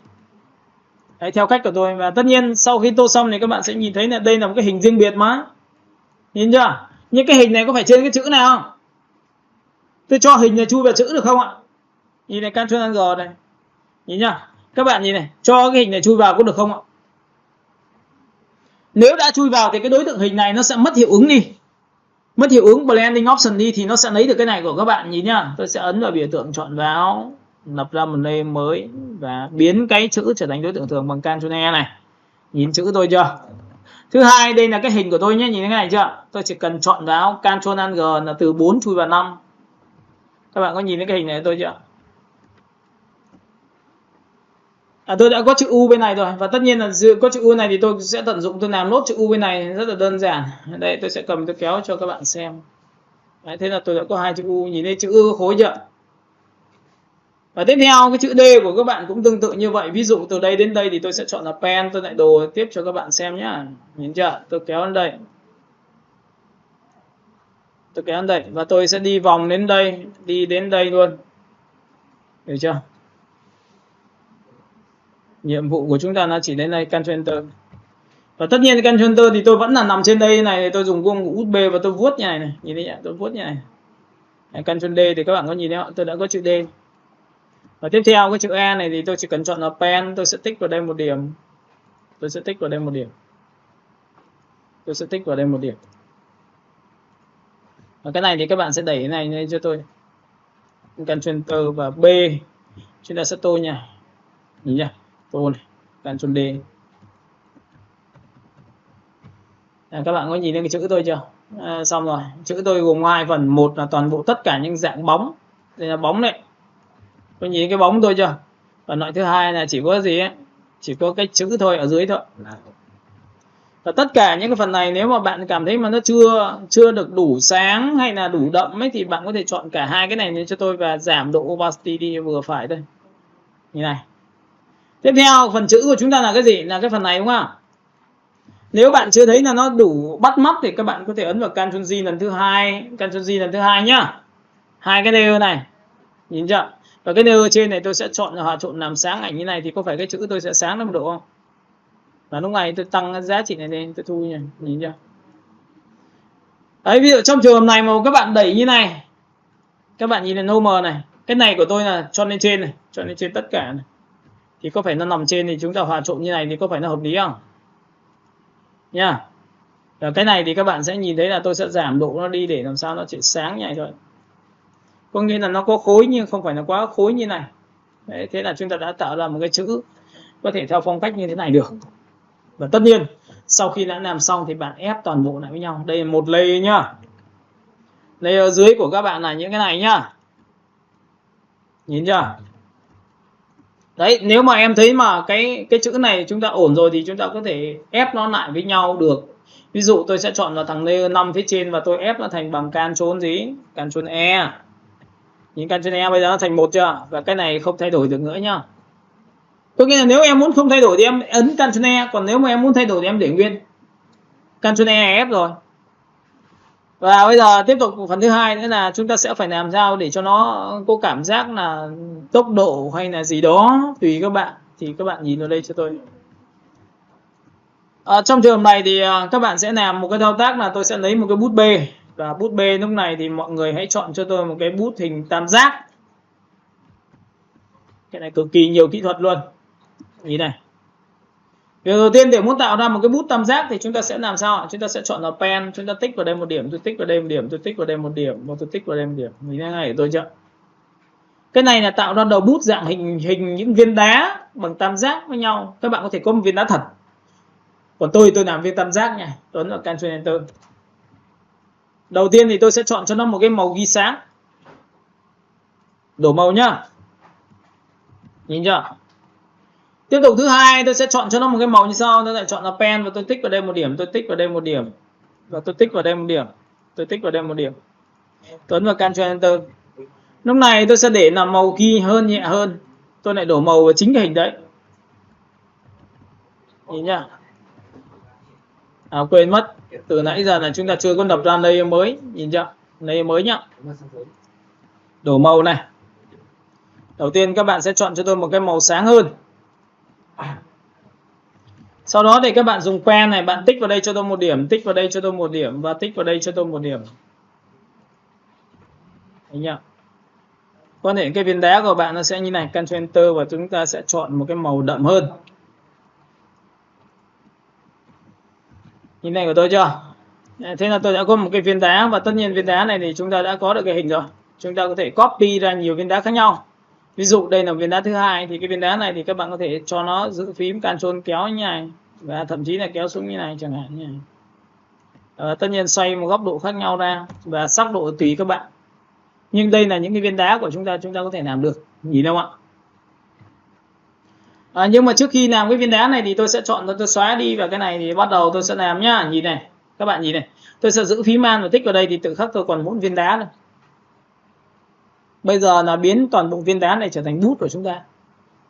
[SPEAKER 1] Đấy, theo cách của tôi. Và tất nhiên sau khi tô xong thì các bạn sẽ nhìn thấy là đây là một cái hình riêng biệt mà. Nhìn chưa? Những cái hình này có phải trên cái chữ này không? Tôi cho hình này chui vào chữ được không ạ? Nhìn này, Ctrl G này. Nhìn nhá. Các bạn nhìn này, cho cái hình này chui vào có được không ạ? Nếu đã chui vào thì cái đối tượng hình này nó sẽ mất hiệu ứng đi. Mất hiệu ứng blending option đi thì nó sẽ lấy được cái này của các bạn. Nhìn nhá. Tôi sẽ ấn vào biểu tượng chọn vào, lập ra một layer mới và biến cái chữ trở thành đối tượng thường bằng Ctrl E này. Nhìn chữ tôi chưa? Thứ hai, đây là cái hình của tôi nhé, nhìn cái này chưa? Tôi chỉ cần chọn vào Ctrl G là từ 4 chui vào 5. Các bạn có nhìn thấy cái hình này của tôi chưa? tôi đã có chữ U bên này rồi, và tất nhiên là có chữ U này thì tôi sẽ tận dụng tôi làm nốt chữ U bên này rất là đơn giản. Đây tôi sẽ cầm tôi kéo cho các bạn xem. Đấy, thế là tôi đã có hai chữ U, nhìn thấy chữ U khối chưa? Và tiếp theo cái chữ D của các bạn cũng tương tự như vậy. Ví dụ từ đây đến đây thì tôi sẽ chọn là pen, tôi lại đồ tiếp cho các bạn xem nhá. Nhìn chưa? Tôi kéo đến đây. Tôi kéo đến đây và tôi sẽ đi vòng đến đây, đi đến đây luôn. Được chưa? Nhiệm vụ của chúng ta nó chỉ đến đây, Ctrl Enter. Và tất nhiên Ctrl Enter thì tôi vẫn là nằm trên đây này, tôi dùng vuông USB và tôi vuốt như này này, nhìn thấy nhỉ? Tôi vuốt như này. Ctrl D thì các bạn có nhìn thấy không? Tôi đã có chữ D. Và tiếp theo cái chữ E này thì tôi chỉ cần chọn là pen, tôi sẽ tích vào đây một điểm. Tôi sẽ tích vào đây một điểm. Tôi sẽ tích vào đây một điểm. Và cái này thì các bạn sẽ đẩy cái này lên cho tôi. Ctrl Enter và B. Chúng ta sẽ tô nha. Nhìn nhá. Tô này. Ctrl D. Các bạn có nhìn thấy cái chữ tôi chưa? Xong rồi. Chữ tôi gồm hai phần. Một là toàn bộ tất cả những dạng bóng. Đây là bóng đấy. Có nhìn cái bóng tôi chưa? Và loại thứ hai là chỉ có gì ấy? Chỉ có cái chữ thôi ở dưới thôi. Và tất cả những cái phần này nếu mà bạn cảm thấy mà nó chưa được đủ sáng hay là đủ đậm ấy thì bạn có thể chọn cả hai cái này lên cho tôi và giảm độ opacity đi vừa phải thôi. Như này. Tiếp theo phần chữ của chúng ta là cái gì? Là cái phần này đúng không? Nếu bạn chưa thấy là nó đủ bắt mắt thì các bạn có thể ấn vào Ctrl G lần thứ hai, Ctrl G lần thứ hai nhá. Hai cái layer này. Nhìn chưa? Và cái layer trên này tôi sẽ chọn là hòa trộn làm sáng ảnh như này thì có phải cái chữ tôi sẽ sáng lên một độ không? Và lúc này tôi tăng cái giá trị này lên, tôi thu nhỉ, nhìn chưa? Đấy, ví dụ trong trường hợp này mà các bạn đẩy như này, các bạn nhìn lên homer này, cái này của tôi là cho lên trên này, cho lên trên tất cả này. Thì có phải nó nằm trên thì chúng ta hòa trộn như này thì có phải nó hợp lý không? Nha. Và cái này thì các bạn sẽ nhìn thấy là tôi sẽ giảm độ nó đi để làm sao nó chỉ sáng như này thôi. Có nghĩa là nó có khối nhưng không phải là quá khối như này. Đấy, thế là chúng ta đã tạo ra một cái chữ có thể theo phong cách như thế này được. Và tất nhiên sau khi đã làm xong thì bạn ép toàn bộ lại với nhau. Đây là một layer nhá. Layer dưới của các bạn là những cái này nhá. Nhìn chưa? Đấy, nếu mà em thấy mà cái chữ này chúng ta ổn rồi thì chúng ta có thể ép nó lại với nhau được. Ví dụ tôi sẽ chọn vào thằng layer 5 phía trên và tôi ép nó thành bằng Ctrl gì? Ctrl E. Nhìn Ctrl E bây giờ nó thành một chưa? Và cái này không thay đổi được nữa nhá. Có nghĩa là nếu em muốn không thay đổi thì em ấn Ctrl E, còn nếu mà em muốn thay đổi thì em để nguyên Ctrl E F rồi. Và bây giờ tiếp tục phần thứ hai nữa là chúng ta sẽ phải làm sao để cho nó có cảm giác là tốc độ hay là gì đó tùy các bạn, thì các bạn nhìn vào đây cho tôi. Trong trường hợp này thì các bạn sẽ làm một cái thao tác là tôi sẽ lấy một cái bút bê, và bút bê lúc này thì mọi người hãy chọn cho tôi một cái bút hình tam giác. Cái này cực kỳ nhiều kỹ thuật luôn. Nhìn này. Việc đầu tiên để muốn tạo ra một cái bút tam giác thì chúng ta sẽ làm sao? Chúng ta sẽ chọn là pen, chúng ta tích vào đây một điểm, tôi tích vào đây một điểm, tôi tích vào đây một điểm, và tôi tích vào đây một điểm. Nhìn thấy ngay của tôi chưa? Cái này là tạo ra đầu bút dạng hình những viên đá bằng tam giác với nhau. Các bạn có thể có một viên đá thật. Còn tôi làm viên tam giác nha. Tôi ấn vào Ctrl Enter. Đầu tiên thì tôi sẽ chọn cho nó một cái màu ghi sáng. Đổ màu nhá. Nhìn chưa? Tiếp tục thứ hai tôi sẽ chọn cho nó một cái màu như sau, tôi lại chọn là pen và tôi tích vào đây một điểm, tôi tích vào đây một điểm, và tôi tích vào đây một điểm, tôi tích vào đây một điểm. Tôi ấn vào Ctrl Enter. Lúc này tôi sẽ để làm màu ghi hơn, nhẹ hơn. Tôi lại đổ màu vào chính cái hình đấy. Nhìn nhá. Quên mất, từ nãy giờ là chúng ta chưa có đập ra layer mới, nhìn chưa? Layer mới nhá. Đổ màu này. Đầu tiên các bạn sẽ chọn cho tôi một cái màu sáng hơn. Sau đó thì các bạn dùng pen này, bạn tích vào đây cho tôi một điểm, tích vào đây cho tôi một điểm, và tích vào đây cho tôi một điểm. Thấy nhá. Có thể cái viên đá của bạn nó sẽ như này, Ctrl Enter và chúng ta sẽ chọn một cái màu đậm hơn. Nhìn này của tôi chưa? Thế là tôi đã có một cái viên đá, và tất nhiên viên đá này thì chúng ta đã có được cái hình rồi. Chúng ta có thể copy ra nhiều viên đá khác nhau. Ví dụ đây là viên đá thứ hai thì cái viên đá này thì các bạn có thể cho nó giữ phím Ctrl kéo như này, và thậm chí là kéo xuống như này chẳng hạn như này. Tất nhiên xoay một góc độ khác nhau ra và sắc độ tùy các bạn. Nhưng đây là những cái viên đá của chúng ta có thể làm được. Nhìn không ạ? Nhưng mà trước khi làm cái viên đá này thì tôi sẽ chọn, tôi xóa đi, và cái này thì bắt đầu tôi sẽ làm nhá. Nhìn này, các bạn nhìn này, tôi sẽ giữ phím man và tích vào đây thì tự khắc tôi còn mỗi viên đá thôi. Bây giờ là biến toàn bộ viên đá này trở thành bút của chúng ta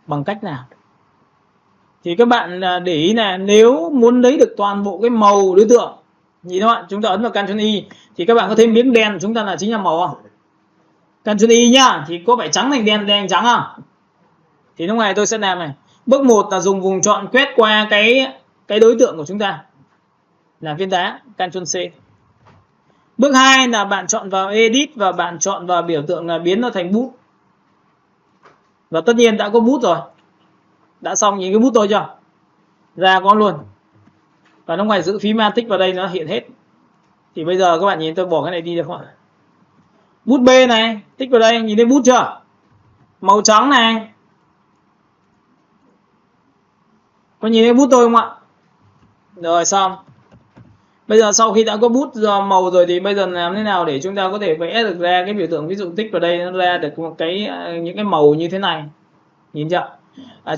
[SPEAKER 1] bằng cách nào? Thì các bạn để ý là nếu muốn lấy được toàn bộ cái màu đối tượng, nhìn các bạn, chúng ta ấn vào Ctrl Y thì các bạn có thấy miếng đen của chúng ta là chính là màu không? Ctrl Y nhá, thì có phải trắng thành đen, đen trắng không? Thì lúc này tôi sẽ làm này. Bước 1 là dùng vùng chọn quét qua cái đối tượng của chúng ta là viên đá, Ctrl C. Bước 2 là bạn chọn vào Edit và bạn chọn vào biểu tượng là biến nó thành bút. Và tất nhiên đã có bút rồi. Đã xong nhìn cái bút tôi chưa? Ra con luôn. Và lúc này giữ phím man tích vào đây nó hiện hết. Thì bây giờ các bạn nhìn tôi bỏ cái này đi được không ạ? Bút B này, tích vào đây, nhìn thấy bút chưa? Màu trắng này. Có nhìn thấy bút tôi không ạ? Rồi xong. Bây giờ sau khi đã có bút màu rồi thì bây giờ làm thế nào để chúng ta có thể vẽ được ra cái biểu tượng, ví dụ tích vào đây nó ra được một cái những cái màu như thế này. Nhìn chưa?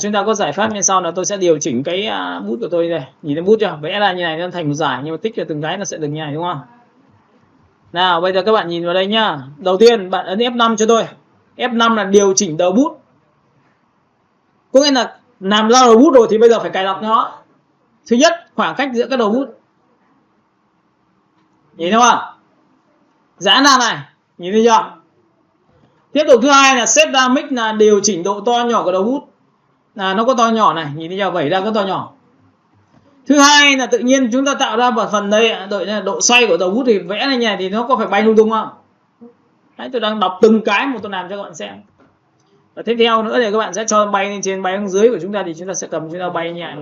[SPEAKER 1] Chúng ta có giải pháp như sau là tôi sẽ điều chỉnh cái bút của tôi này. Nhìn thấy bút chưa? Vẽ ra như này nó thành một giải, nhưng mà tích vào từng cái nó sẽ được như này, đúng không? Nào bây giờ các bạn nhìn vào đây nhá. Đầu tiên bạn ấn F5 cho tôi. F5 là điều chỉnh đầu bút. Có nghĩa là làm ra đầu bút rồi thì bây giờ phải cài đặt nó. Thứ nhất, khoảng cách giữa các đầu bút. Nhìn thấy không? Giãn ra này, nhìn thấy chưa? Tiếp tục thứ hai là set dynamic, là điều chỉnh độ to nhỏ của đầu bút. Là nó có to nhỏ này, nhìn thấy chưa? Vẩy ra có to nhỏ. Thứ hai là tự nhiên chúng ta tạo ra một phần đây, độ xoay của đầu bút thì vẽ này nhỉ, thì nó có phải bay lung tung không? Đấy, tôi đang đọc từng cái một tôi làm cho các bạn xem. Và tiếp theo nữa thì các bạn sẽ cho bay lên trên, bay xuống dưới của chúng ta thì chúng ta sẽ cầm, chúng ta bay nhẹ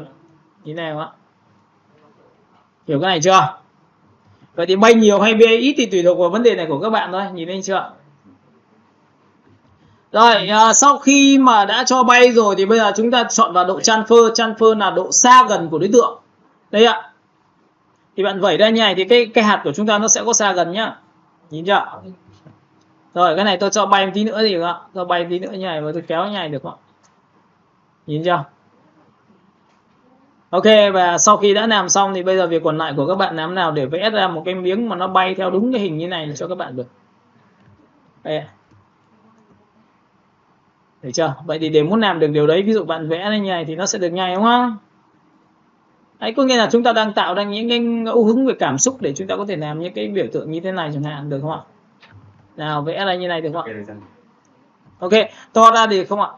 [SPEAKER 1] như này không ạ? Hiểu cái này chưa? Vậy thì bay nhiều hay bay ít thì tùy thuộc vào vấn đề này của các bạn thôi, nhìn thấy chưa? Rồi, sau khi mà đã cho bay rồi thì bây giờ chúng ta chọn vào độ transfer. Transfer là độ xa gần của đối tượng. Đây ạ. Thì bạn vẩy ra như này thì cái hạt của chúng ta nó sẽ có xa gần nhá. Nhìn chưa? Rồi, cái này tôi cho bay một tí nữa thì ạ. Cho bay một tí nữa như này và tôi kéo như này được không? Nhìn chưa? Ok, và sau khi đã làm xong thì bây giờ việc còn lại của các bạn làm nào để vẽ ra một cái miếng mà nó bay theo đúng cái hình như này cho các bạn được. Đây. Được chưa? Vậy thì để muốn làm được điều đấy, ví dụ bạn vẽ lên như này thì nó sẽ được nhanh, đúng không? Đấy, có nghĩa là chúng ta đang tạo ra những cái ngẫu hứng về cảm xúc để chúng ta có thể làm những cái biểu tượng như thế này chẳng hạn, được không ạ? Nào, vẽ ra như này được không ạ? Ok, to ra thì không ạ?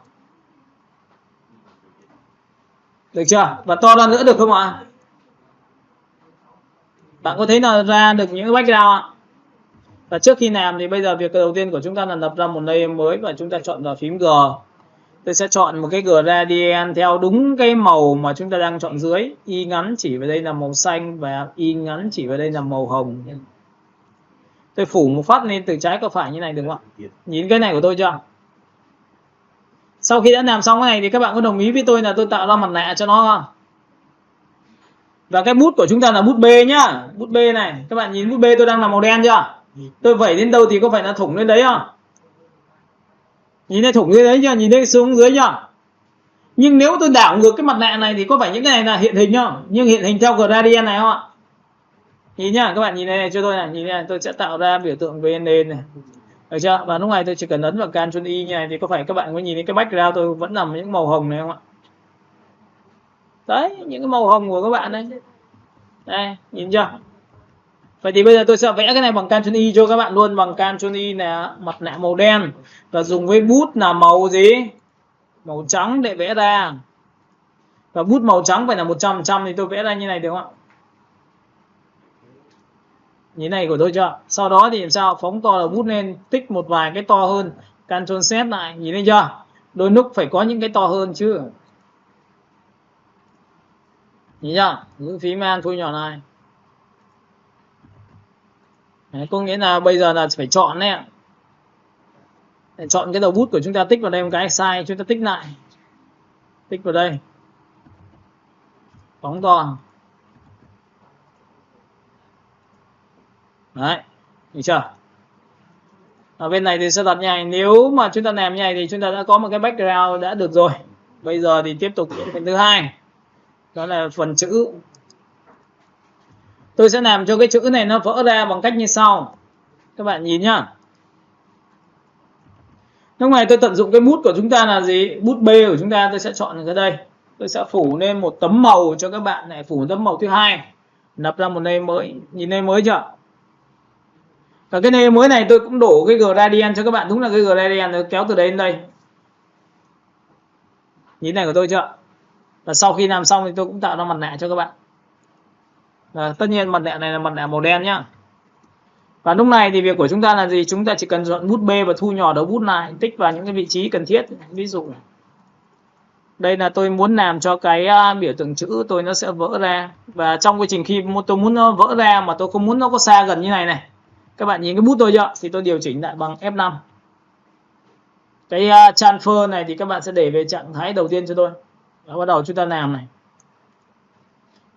[SPEAKER 1] Được chưa? Và to ra nữa được không ạ? Bạn có thấy là ra được những cái background ạ? Và trước khi làm thì bây giờ việc đầu tiên của chúng ta là lập ra một layer mới và chúng ta chọn vào phím G. Tôi sẽ chọn một cái gradient theo đúng cái màu mà chúng ta đang chọn dưới. Y ngắn chỉ vào đây là màu xanh và Y ngắn chỉ vào đây là màu hồng. Tôi phủ một phát lên từ trái qua phải như này được không ạ? Nhìn cái này của tôi chưa? Sau khi đã làm xong cái này thì các bạn có đồng ý với tôi là tôi tạo ra mặt nạ cho nó không? Và cái bút của chúng ta là bút B nhá. Bút B này, các bạn nhìn bút B tôi đang là màu đen chưa? Tôi vẩy đến đâu thì có phải là thủng lên đấy không? Nhìn thấy thủng lên đấy chưa? Nhìn thấy xuống dưới chưa? Nhưng nếu tôi đảo ngược cái mặt nạ này thì có phải những cái này là hiện hình không? Nhưng hiện hình theo gradient này không ạ? Nhìn nhá, các bạn nhìn này cho tôi này, nhìn này, tôi sẽ tạo ra biểu tượng VN này. Được chưa? Và lúc này tôi chỉ cần ấn vào Ctrl Y như này thì có phải các bạn có nhìn thấy cái background tôi vẫn nằm những màu hồng này không ạ? Đấy, những cái màu hồng của các bạn đấy. Đây, nhìn chưa? Vậy thì bây giờ tôi sẽ vẽ cái này bằng Ctrl Y cho các bạn luôn, bằng Ctrl Y là mặt nạ màu đen và dùng với bút là màu gì? Màu trắng để vẽ ra. Và bút màu trắng phải là 100% thì tôi vẽ ra như này được không ạ? Như này của tôi chưa? Sau đó thì làm sao? Phóng to đầu bút lên, tích một vài cái to hơn. Ctrl Z lại, nhìn thấy chưa? Đôi lúc phải có những cái to hơn chứ. Nhìn chưa? Giữ phím Alt thu nhỏ này. Đấy, có nghĩa là bây giờ là phải chọn đấy ạ. Để chọn cái đầu bút của chúng ta, tích vào đây một cái sai, chúng ta tích lại. Tích vào đây. Phóng to. Đấy, được chưa? Ở bên này thì sẽ đặt như này, nếu mà chúng ta làm như này thì chúng ta đã có một cái background đã được rồi. Bây giờ thì tiếp tục đến phần thứ hai, đó là phần chữ. Tôi sẽ làm cho cái chữ này nó vỡ ra bằng cách như sau. Các bạn nhìn nhá. Lúc này tôi tận dụng cái bút của chúng ta là gì? Bút B của chúng ta tôi sẽ chọn ở đây. Tôi sẽ phủ lên một tấm màu cho các bạn này, phủ tấm màu thứ hai, lập ra một layer mới. Nhìn layer mới chưa? Và cái layer mới này tôi cũng đổ cái gradient cho các bạn, đúng là cái gradient nó kéo từ đây đến đây. Nhìn này của tôi chưa? Và sau khi làm xong thì tôi cũng tạo ra mặt nạ cho các bạn. Và tất nhiên mặt nạ này là mặt nạ màu đen nhá. Và lúc này thì việc của chúng ta là gì? Chúng ta chỉ cần chọn bút B và thu nhỏ đầu bút lại, tích vào những cái vị trí cần thiết. Ví dụ đây là tôi muốn làm cho cái biểu tượng chữ tôi nó sẽ vỡ ra. Và trong quá trình khi tôi muốn nó vỡ ra mà tôi không muốn nó có xa gần như này này, các bạn nhìn cái bút tôi chưa? Thì tôi điều chỉnh lại bằng F5. Cái transfer này thì các bạn sẽ để về trạng thái đầu tiên cho tôi. Và bắt đầu chúng ta làm này.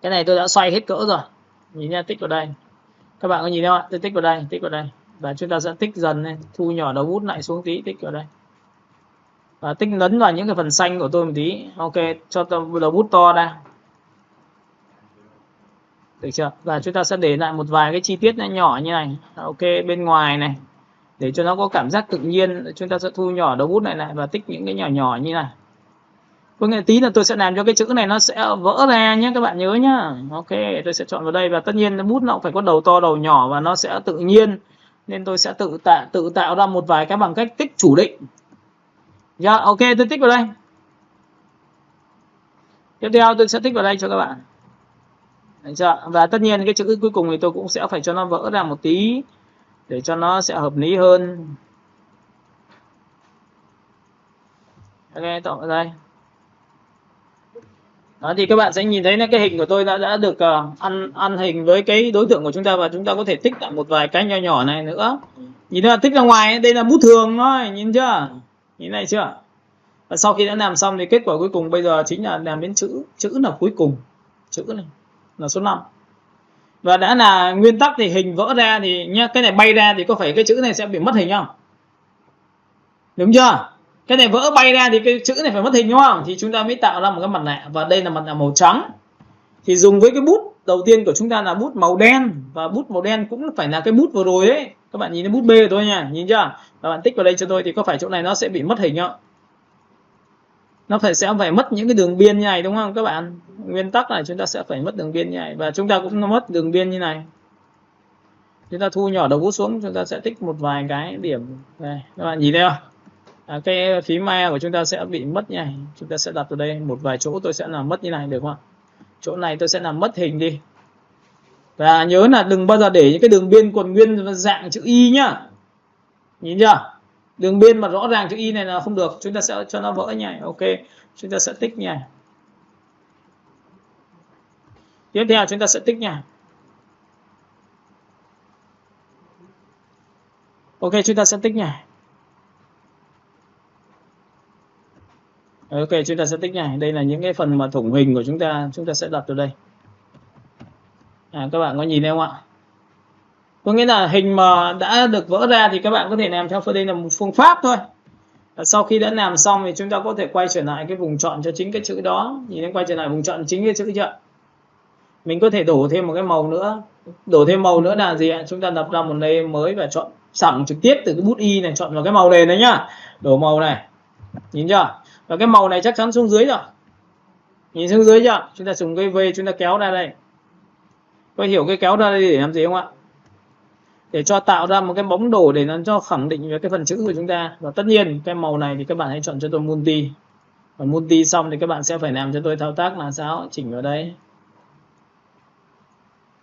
[SPEAKER 1] Cái này tôi đã xoay hết cỡ rồi. Nhìn nha, tích vào đây. Các bạn có nhìn thấy không ạ? Tôi tích vào đây, tích vào đây. Và chúng ta sẽ tích dần lên, thu nhỏ đầu bút lại xuống tí, tích vào đây. Và tích lấn vào những cái phần xanh của tôi một tí. Ok, cho đầu bút to ra. Được chưa? Và chúng ta sẽ để lại một vài cái chi tiết nhỏ như này. Ok, bên ngoài này. Để cho nó có cảm giác tự nhiên, chúng ta sẽ thu nhỏ đầu bút lại và tích những cái nhỏ nhỏ như này. Có nghĩa tí là tôi sẽ làm cho cái chữ này nó sẽ vỡ ra nhé, các bạn nhớ nhá. Ok, tôi sẽ chọn vào đây và tất nhiên bút nó cũng phải có đầu to đầu nhỏ và nó sẽ tự nhiên. Nên tôi sẽ tự tạo ra một vài cái bằng cách tích chủ định. Dạ, ok, tôi tích vào đây. Tiếp theo tôi sẽ tích vào đây cho các bạn. Được chưa? Và tất nhiên cái chữ cuối cùng thì tôi cũng sẽ phải cho nó vỡ ra một tí để cho nó sẽ hợp lý hơn. Ok, tạo vào đây. Đó, thì các bạn sẽ nhìn thấy là cái hình của tôi đã được ăn hình với cái đối tượng của chúng ta, và chúng ta có thể tích lại một vài cái nhỏ nhỏ này nữa. Nhìn thấy là tích ra ngoài, đây là bút thường thôi, nhìn chưa? Nhìn này chưa? Và sau khi đã làm xong thì kết quả cuối cùng bây giờ chính là làm đến chữ. Chữ là cuối cùng. Chữ này là số 5. Và đã là nguyên tắc thì hình vỡ ra thì nhá, cái này bay ra thì có phải cái chữ này sẽ bị mất hình không? Đúng chưa? Cái này vỡ bay ra thì cái chữ này phải mất hình đúng không? Thì chúng ta mới tạo ra một cái mặt nạ, và đây là mặt nạ màu trắng. Thì dùng với cái bút đầu tiên của chúng ta là bút màu đen, và bút màu đen cũng phải là cái bút vừa rồi ấy. Các bạn nhìn thấy bút B của tôi nha, nhìn chưa? Và bạn tích vào đây cho tôi thì có phải chỗ này nó sẽ bị mất hình không? Nó sẽ phải mất những cái đường biên như này đúng không các bạn? Nguyên tắc là chúng ta sẽ phải mất đường biên như này, và chúng ta cũng mất đường biên như này. Chúng ta thu nhỏ đầu bút xuống, chúng ta sẽ tích một vài cái điểm này, các bạn nhìn thấy không? Cái phím A của chúng ta sẽ bị mất như này. Chúng ta sẽ đặt vào đây một vài chỗ, tôi sẽ làm mất như này được không ạ? Chỗ này tôi sẽ làm mất hình đi. Và nhớ là đừng bao giờ để những cái đường biên còn nguyên dạng chữ Y nhá. Nhìn chưa? Đường biên mà rõ ràng chữ Y này là không được, chúng ta sẽ cho nó vỡ như này. Ok, chúng ta sẽ tích như này. Tiếp theo chúng ta sẽ tích như này. Ok, chúng ta sẽ tích như này. Ok, chúng ta sẽ tích này. Đây là những cái phần mà thủng hình của chúng ta sẽ đặt vào đây. Các bạn có nhìn thấy không ạ? Có nghĩa là hình mà đã được vỡ ra thì các bạn có thể làm theo đây là một phương pháp thôi. Sau khi đã làm xong thì chúng ta có thể quay trở lại cái vùng chọn cho chính cái chữ đó. Nhìn thấy quay trở lại vùng chọn chính cái chữ chưa? Mình có thể đổ thêm một cái màu nữa. Đổ thêm màu nữa là gì ạ? Chúng ta lập ra một layer mới và chọn sẵn trực tiếp từ cái bút Y này, chọn vào cái màu nền này nhá. Đổ màu này. Nhìn chưa? Và cái màu này chắc chắn xuống dưới rồi. Nhìn xuống dưới chưa? Chúng ta dùng cái V chúng ta kéo ra đây. Có hiểu cái kéo ra đây để làm gì không ạ? Để cho tạo ra một cái bóng đổ để nó cho khẳng định về cái phần chữ của chúng ta. Và tất nhiên cái màu này thì các bạn hãy chọn cho tôi multi. Và multi xong thì các bạn sẽ phải làm cho tôi thao tác là sao? Chỉnh vào đây.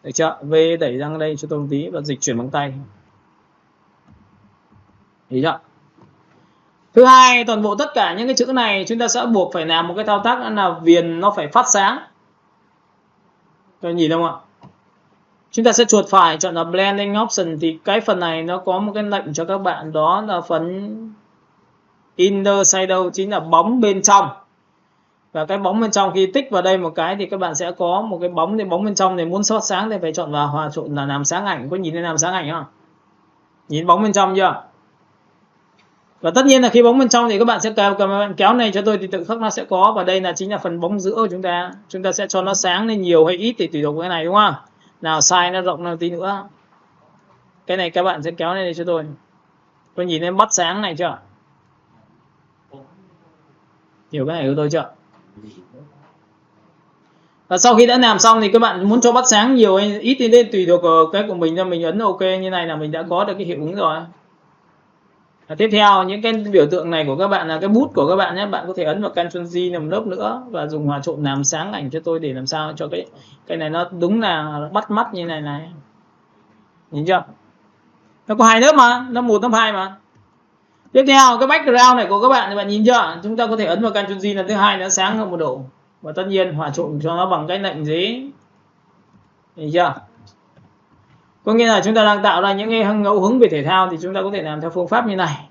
[SPEAKER 1] Được chưa? V đẩy sang đây cho tôi một tí và dịch chuyển bằng tay. Thấy chưa? Thứ hai, toàn bộ tất cả những cái chữ này chúng ta sẽ buộc phải làm một cái thao tác là viền nó phải phát sáng. Các nhìn không ạ? Chúng ta sẽ chuột phải chọn là blending option, thì cái phần này nó có một cái lệnh cho các bạn, đó là phần inner shadow, chính là bóng bên trong. Và cái bóng bên trong khi tích vào đây một cái thì các bạn sẽ có một cái bóng, thì bóng bên trong này muốn phát sáng thì phải chọn vào hòa trộn là làm sáng ảnh. Có nhìn thấy làm sáng ảnh không? Nhìn bóng bên trong chưa? Và tất nhiên là khi bóng bên trong thì các bạn sẽ cầm kéo này cho tôi thì tự khắc nó sẽ có, và đây là chính là phần bóng giữa của chúng ta sẽ cho nó sáng lên nhiều hay ít thì tùy thuộc cái này, đúng không? Nào size nó rộng nào tí nữa, cái này các bạn sẽ kéo lên đây cho tôi nhìn em bắt sáng này chưa, hiểu cái này của tôi chưa? Và sau khi đã làm xong thì các bạn muốn cho bắt sáng nhiều hay ít thì lên tùy thuộc cái của mình, cho mình ấn OK như này là mình đã có được cái hiệu ứng rồi. Tiếp theo những cái biểu tượng này của các bạn là cái bút của các bạn nhé, bạn có thể ấn vào Ctrl G làm lớp nữa và dùng hòa trộn làm sáng ảnh cho tôi để làm sao cho cái này nó đúng là bắt mắt như này, nhìn chưa? Nó có hai lớp mà, lớp 1 lớp 2 mà. Tiếp theo cái background này của các bạn thì bạn nhìn chưa? Chúng ta có thể ấn vào Ctrl G lần thứ hai nó sáng hơn một độ, và tất nhiên hòa trộn cho nó bằng cái lệnh gì, nhìn chưa? Có nghĩa là chúng ta đang tạo ra những cái ngẫu hứng về thể thao thì chúng ta có thể làm theo phương pháp như này,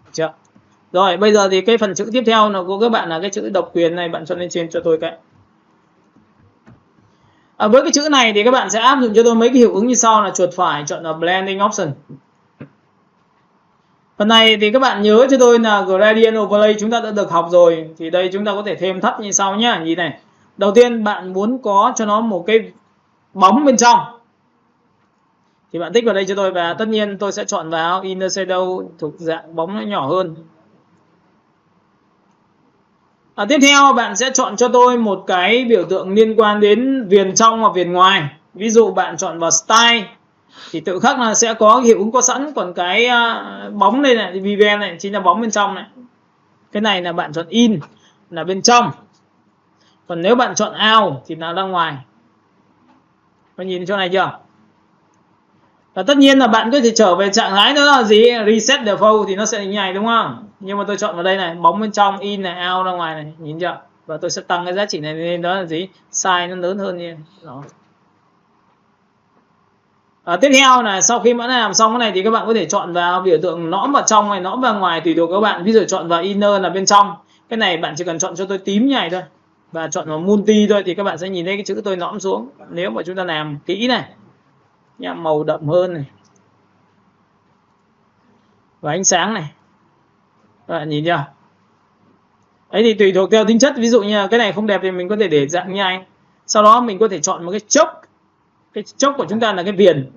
[SPEAKER 1] được chưa? Rồi bây giờ thì cái phần chữ tiếp theo nó của các bạn là cái chữ độc quyền này, bạn chọn lên trên cho tôi cái. Với cái chữ này thì các bạn sẽ áp dụng cho tôi mấy cái hiệu ứng như sau, là chuột phải chọn là blending option. Phần này thì các bạn nhớ cho tôi là gradient overlay chúng ta đã được học rồi, thì đây chúng ta có thể thêm thắt như sau nhá. Nhìn này, đầu tiên bạn muốn có cho nó một cái bóng bên trong thì bạn tích vào đây cho tôi, và tất nhiên tôi sẽ chọn vào inner shadow thuộc dạng bóng nó nhỏ hơn. Tiếp theo bạn sẽ chọn cho tôi một cái biểu tượng liên quan đến viền trong và viền ngoài. Ví dụ bạn chọn vào style thì tự khắc là sẽ có hiệu ứng có sẵn, còn cái bóng đây này, viven này chính là bóng bên trong này. Cái này là bạn chọn in là bên trong, còn nếu bạn chọn out thì là ra ngoài. Có nhìn chỗ này chưa? Và tất nhiên là bạn có thể trở về trạng thái đó là gì, reset default thì nó sẽ như này, đúng không? Nhưng mà tôi chọn vào đây này, bóng bên trong in này, out ra ngoài này, nhìn chưa? Và tôi sẽ tăng cái giá trị này lên, đó là gì, size nó lớn hơn như đó. Tiếp theo là sau khi đã làm xong cái này thì các bạn có thể chọn vào biểu tượng nõm vào trong hay nõm vào ngoài tùy thuộc các bạn. Ví dụ chọn vào inner là bên trong, cái này bạn chỉ cần chọn cho tôi tím như này thôi và chọn vào multi thôi thì các bạn sẽ nhìn thấy cái chữ tôi nõm xuống. Nếu mà chúng ta làm kỹ này nhá, màu đậm hơn này và ánh sáng này, các bạn nhìn chưa? Đấy thì tùy thuộc theo tính chất, ví dụ như là cái này không đẹp thì mình có thể để dạng như anh. Sau đó mình có thể chọn một cái chốc, cái chốc của chúng ta là cái viền,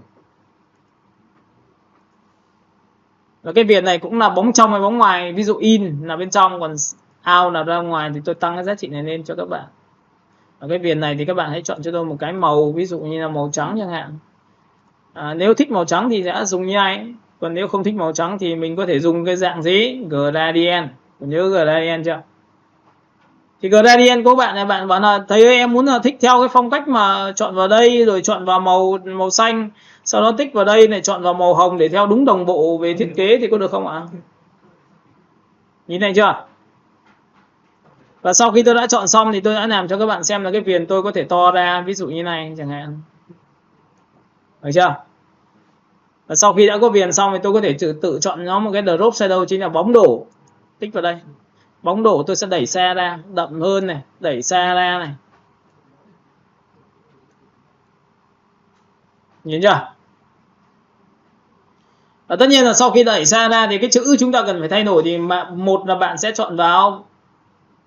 [SPEAKER 1] và cái viền này cũng là bóng trong hay bóng ngoài. Ví dụ in là bên trong, còn out là ra ngoài, thì tôi tăng cái giá trị này lên cho các bạn. Ở cái viền này thì các bạn hãy chọn cho tôi một cái màu, ví dụ như là màu trắng chẳng hạn. Nếu thích màu trắng thì sẽ dùng như này, còn nếu không thích màu trắng thì mình có thể dùng cái dạng gì, gradient. Nhớ gradient chưa? Thì gradient của bạn này, bạn bảo là thầy ơi em muốn là thích theo cái phong cách mà chọn vào đây rồi chọn vào màu xanh, sau đó tích vào đây này chọn vào màu hồng để theo đúng đồng bộ về thiết kế thì có được không ạ? Nhìn này chưa? Và sau khi tôi đã chọn xong thì tôi đã làm cho các bạn xem là cái viền tôi có thể to ra, ví dụ như này chẳng hạn, được chưa? Và sau khi đã có viền xong thì tôi có thể tự chọn nó một cái drop shadow, chính là bóng đổ, tích vào đây. Bóng đổ tôi sẽ đẩy xa ra, đậm hơn này, đẩy xa ra này. Nhìn chưa? Và tất nhiên là sau khi đẩy xa ra thì cái chữ chúng ta cần phải thay đổi, thì một là bạn sẽ chọn vào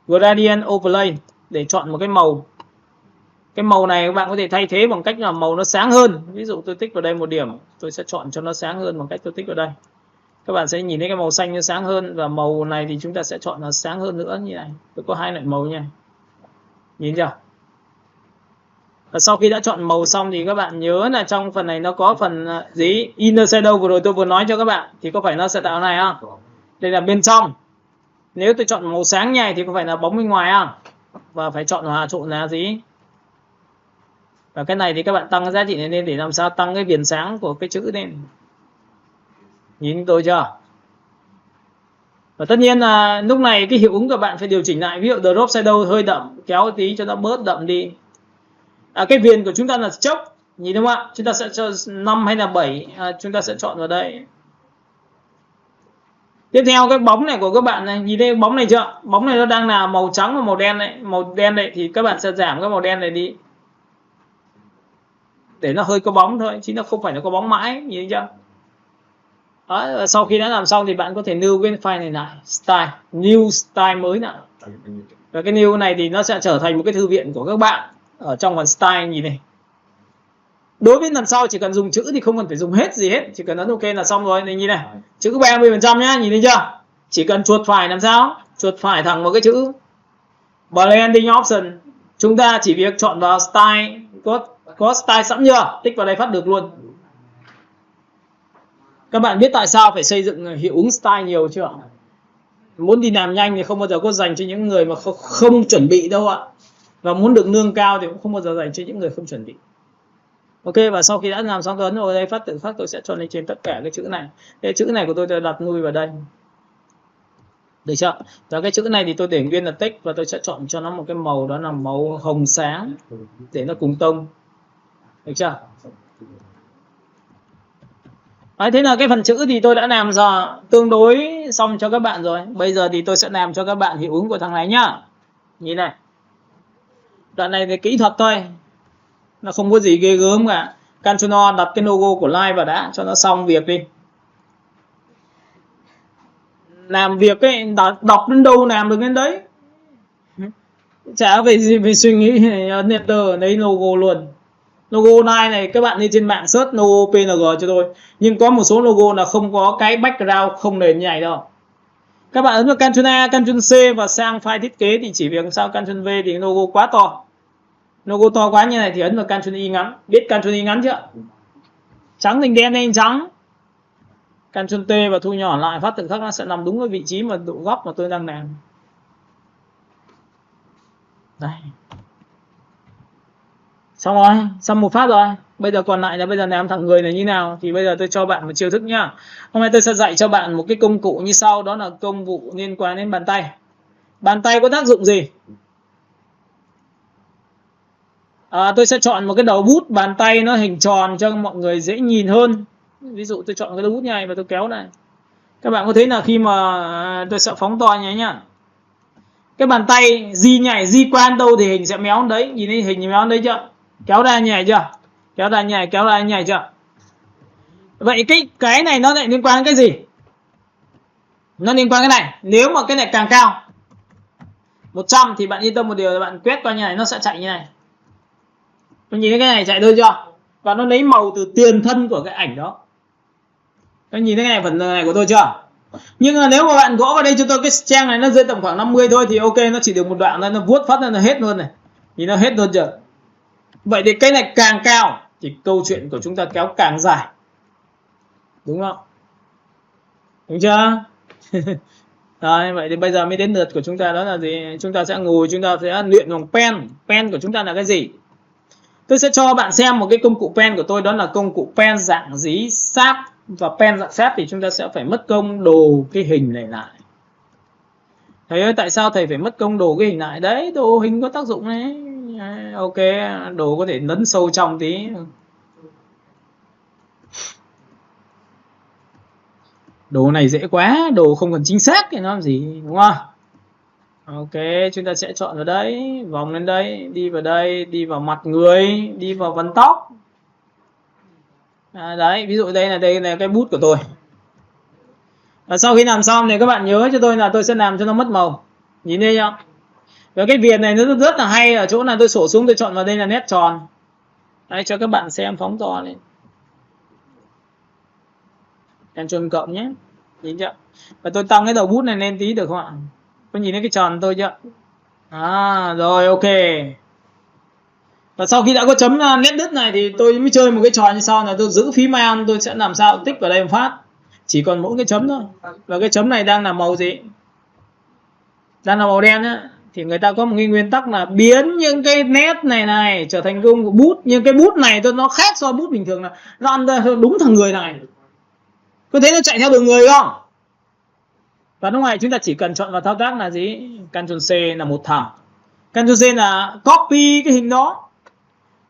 [SPEAKER 1] gradient overlay để chọn một cái màu. Cái màu này các bạn có thể thay thế bằng cách là màu nó sáng hơn. Ví dụ tôi tích vào đây một điểm, tôi sẽ chọn cho nó sáng hơn bằng cách tôi tích vào đây. Các bạn sẽ nhìn thấy cái màu xanh nó sáng hơn, và màu này thì chúng ta sẽ chọn là sáng hơn nữa như này. Tôi có hai loại màu như này. Nhìn chưa? Và sau khi đã chọn màu xong thì các bạn nhớ là trong phần này nó có phần gì inner shadow vừa rồi tôi vừa nói cho các bạn, thì có phải nó sẽ tạo này không? Đây là bên trong. Nếu tôi chọn màu sáng như này thì có phải là bóng bên ngoài không? Và phải chọn hòa trộn là gì? Và cái này thì các bạn tăng cái giá trị này lên để làm sao tăng cái viền sáng của cái chữ lên. Nhìn tôi chưa? Và tất nhiên là lúc này cái hiệu ứng của bạn phải điều chỉnh lại. Ví dụ drop shadow hơi đậm, kéo tí cho nó bớt đậm đi. Cái viền của chúng ta là chốc, nhìn đúng không ạ? Chúng ta sẽ cho 5 hay là 7, chúng ta sẽ chọn vào đây. Tiếp theo cái bóng này của các bạn này, nhìn thấy bóng này chưa? Bóng này nó đang là màu trắng và màu đen này. Màu đen này thì các bạn sẽ giảm cái màu đen này đi để nó hơi có bóng thôi, chứ nó không phải nó có bóng mãi, nhìn thấy chưa? Đó, và sau khi đã làm xong thì bạn có thể new cái file này lại, style, new style mới lại. Và cái new này thì nó sẽ trở thành một cái thư viện của các bạn ở trong phần style. Nhìn này, đối với lần sau chỉ cần dùng chữ thì không cần phải dùng hết gì hết, chỉ cần ấn ok là xong rồi. Này, nhìn này, chữ 30% nhá, nhìn thấy chưa? Chỉ cần chuột phải làm sao? Chuột phải thẳng vào cái chữ blending option, chúng ta chỉ việc chọn vào style, có style sẵn chưa, tích vào đây phát được luôn. Các bạn biết tại sao phải xây dựng hiệu ứng style nhiều chưa? Muốn đi làm nhanh thì không bao giờ có dành cho những người mà không chuẩn bị đâu ạ. Và muốn được lương cao thì cũng không bao giờ dành cho những người không chuẩn bị. Ok, và sau khi đã làm xong tôi ấn vào đây phát tự phát, tôi sẽ chọn lên trên tất cả cái chữ này. Cái chữ này của tôi đặt nuôi vào đây. Được chưa? Và cái chữ này thì tôi để nguyên là text, và tôi sẽ chọn cho nó một cái màu, đó là màu hồng sáng để nó cùng tông. Được chưa? Đấy, thế là cái phần chữ thì tôi đã làm rồi, tương đối xong cho các bạn rồi. Bây giờ thì tôi sẽ làm cho các bạn hiệu ứng của thằng này nhá. Nhìn này, đoạn này thì kỹ thuật thôi, nó không có gì ghê gớm cả. Ctrl O đặt cái logo của Live vào đã cho nó xong việc đi. Làm việc ấy, đọc đến đâu làm được đến đấy, chả phải gì phải suy nghĩ. Ấn Enter lấy logo luôn. Logo Live này các bạn đi trên mạng search logo PNG cho tôi. Nhưng có một số logo là không có cái background, không nền như này đâu. Các bạn ấn vào Ctrl A, Ctrl C và sang file thiết kế thì chỉ việc sao Ctrl V thì logo quá to. Logo to quá như này thì ấn vào Ctrl Y ngắn. Biết Ctrl Y ngắn chưa? Trắng thành đen lên trắng. Ctrl T và thu nhỏ lại, phát tự khắc nó sẽ nằm đúng ở vị trí mà độ góc mà tôi đang làm. Đây. Xong rồi, xong một phát rồi. Bây giờ còn lại là bây giờ làm thằng người này như nào. Thì bây giờ tôi cho bạn một chiêu thức nhá. Hôm nay tôi sẽ dạy cho bạn một cái công cụ như sau. Đó là công vụ liên quan đến bàn tay. Bàn tay có tác dụng gì? Tôi sẽ chọn một cái đầu bút bàn tay nó hình tròn cho mọi người dễ nhìn hơn. Ví dụ tôi chọn cái đầu bút như này và tôi kéo này. Các bạn có thấy là khi mà tôi sẽ phóng to như nhá, cái bàn tay di nhảy di quan đâu thì hình sẽ méo đấy. Nhìn thấy hình méo đấy chưa? Kéo ra như này chưa? Kéo ra như này, kéo ra như này chưa? Vậy cái này nó lại liên quan đến cái gì? Nó liên quan cái này. Nếu mà cái này càng cao 100 thì bạn yên tâm một điều là bạn quét qua như này nó sẽ chạy như này. Bạn nhìn thấy cái này chạy thôi chưa? Và nó lấy màu từ tiền thân của cái ảnh đó. Các nhìn thấy cái này phần này của tôi chưa? Nhưng mà nếu mà bạn gõ vào đây cho tôi cái trang này nó rơi tầm khoảng 50 thôi thì ok, nó chỉ được một đoạn thôi, nó vuốt phát ra nó hết luôn này. Nhìn nó hết luôn chưa? Vậy thì cái này càng cao thì câu chuyện của chúng ta kéo càng dài. Đúng không? Đúng chưa? Rồi, vậy thì bây giờ mới đến lượt của chúng ta, đó là gì? Chúng ta sẽ ngồi, chúng ta sẽ luyện bằng pen. Pen của chúng ta là cái gì? Tôi sẽ cho bạn xem một cái công cụ pen của tôi, đó là công cụ pen dạng dí sáp. Và pen dạng sáp thì chúng ta sẽ phải mất công đồ cái hình này lại. Thầy ơi, tại sao thầy phải mất công đồ cái hình lại? Đấy, đồ hình có tác dụng đấy. Ok, đồ có thể lấn sâu trong tí. Đồ này dễ quá, đồ không cần chính xác thì nó làm gì, đúng không? Ok, chúng ta sẽ chọn vào đây, vòng lên đây, đi vào mặt người, đi vào phần tóc. Đấy, ví dụ đây là cái bút của tôi. Và sau khi làm xong thì các bạn nhớ cho tôi là tôi sẽ làm cho nó mất màu. Nhìn thấy không? Và cái viền này nó rất là hay ở chỗ là tôi sổ xuống, tôi chọn vào đây là nét tròn. Đấy, cho các bạn xem phóng to lên. Ctrl cộng nhé. Nhìn chưa? Và tôi tăng cái đầu bút này lên tí được không ạ? Có nhìn thấy cái tròn tôi chưa? Rồi ok. Và sau khi đã có chấm nét đứt này thì tôi mới chơi một cái trò như sau là tôi giữ phím Alt, tôi sẽ làm sao tích vào đây một phát. Chỉ còn mỗi cái chấm thôi. Và cái chấm này đang là màu gì? Đang là màu đen á. Thì người ta có một cái nguyên tắc là biến những cái nét này trở thành công của bút. Nhưng cái bút này nó khác so với bút bình thường, là nó ăn đúng thằng người này. Có thấy nó chạy theo đường người không? Và lúc này chúng ta chỉ cần chọn vào thao tác là gì? Ctrl C là một thằng, Ctrl C là copy cái hình đó.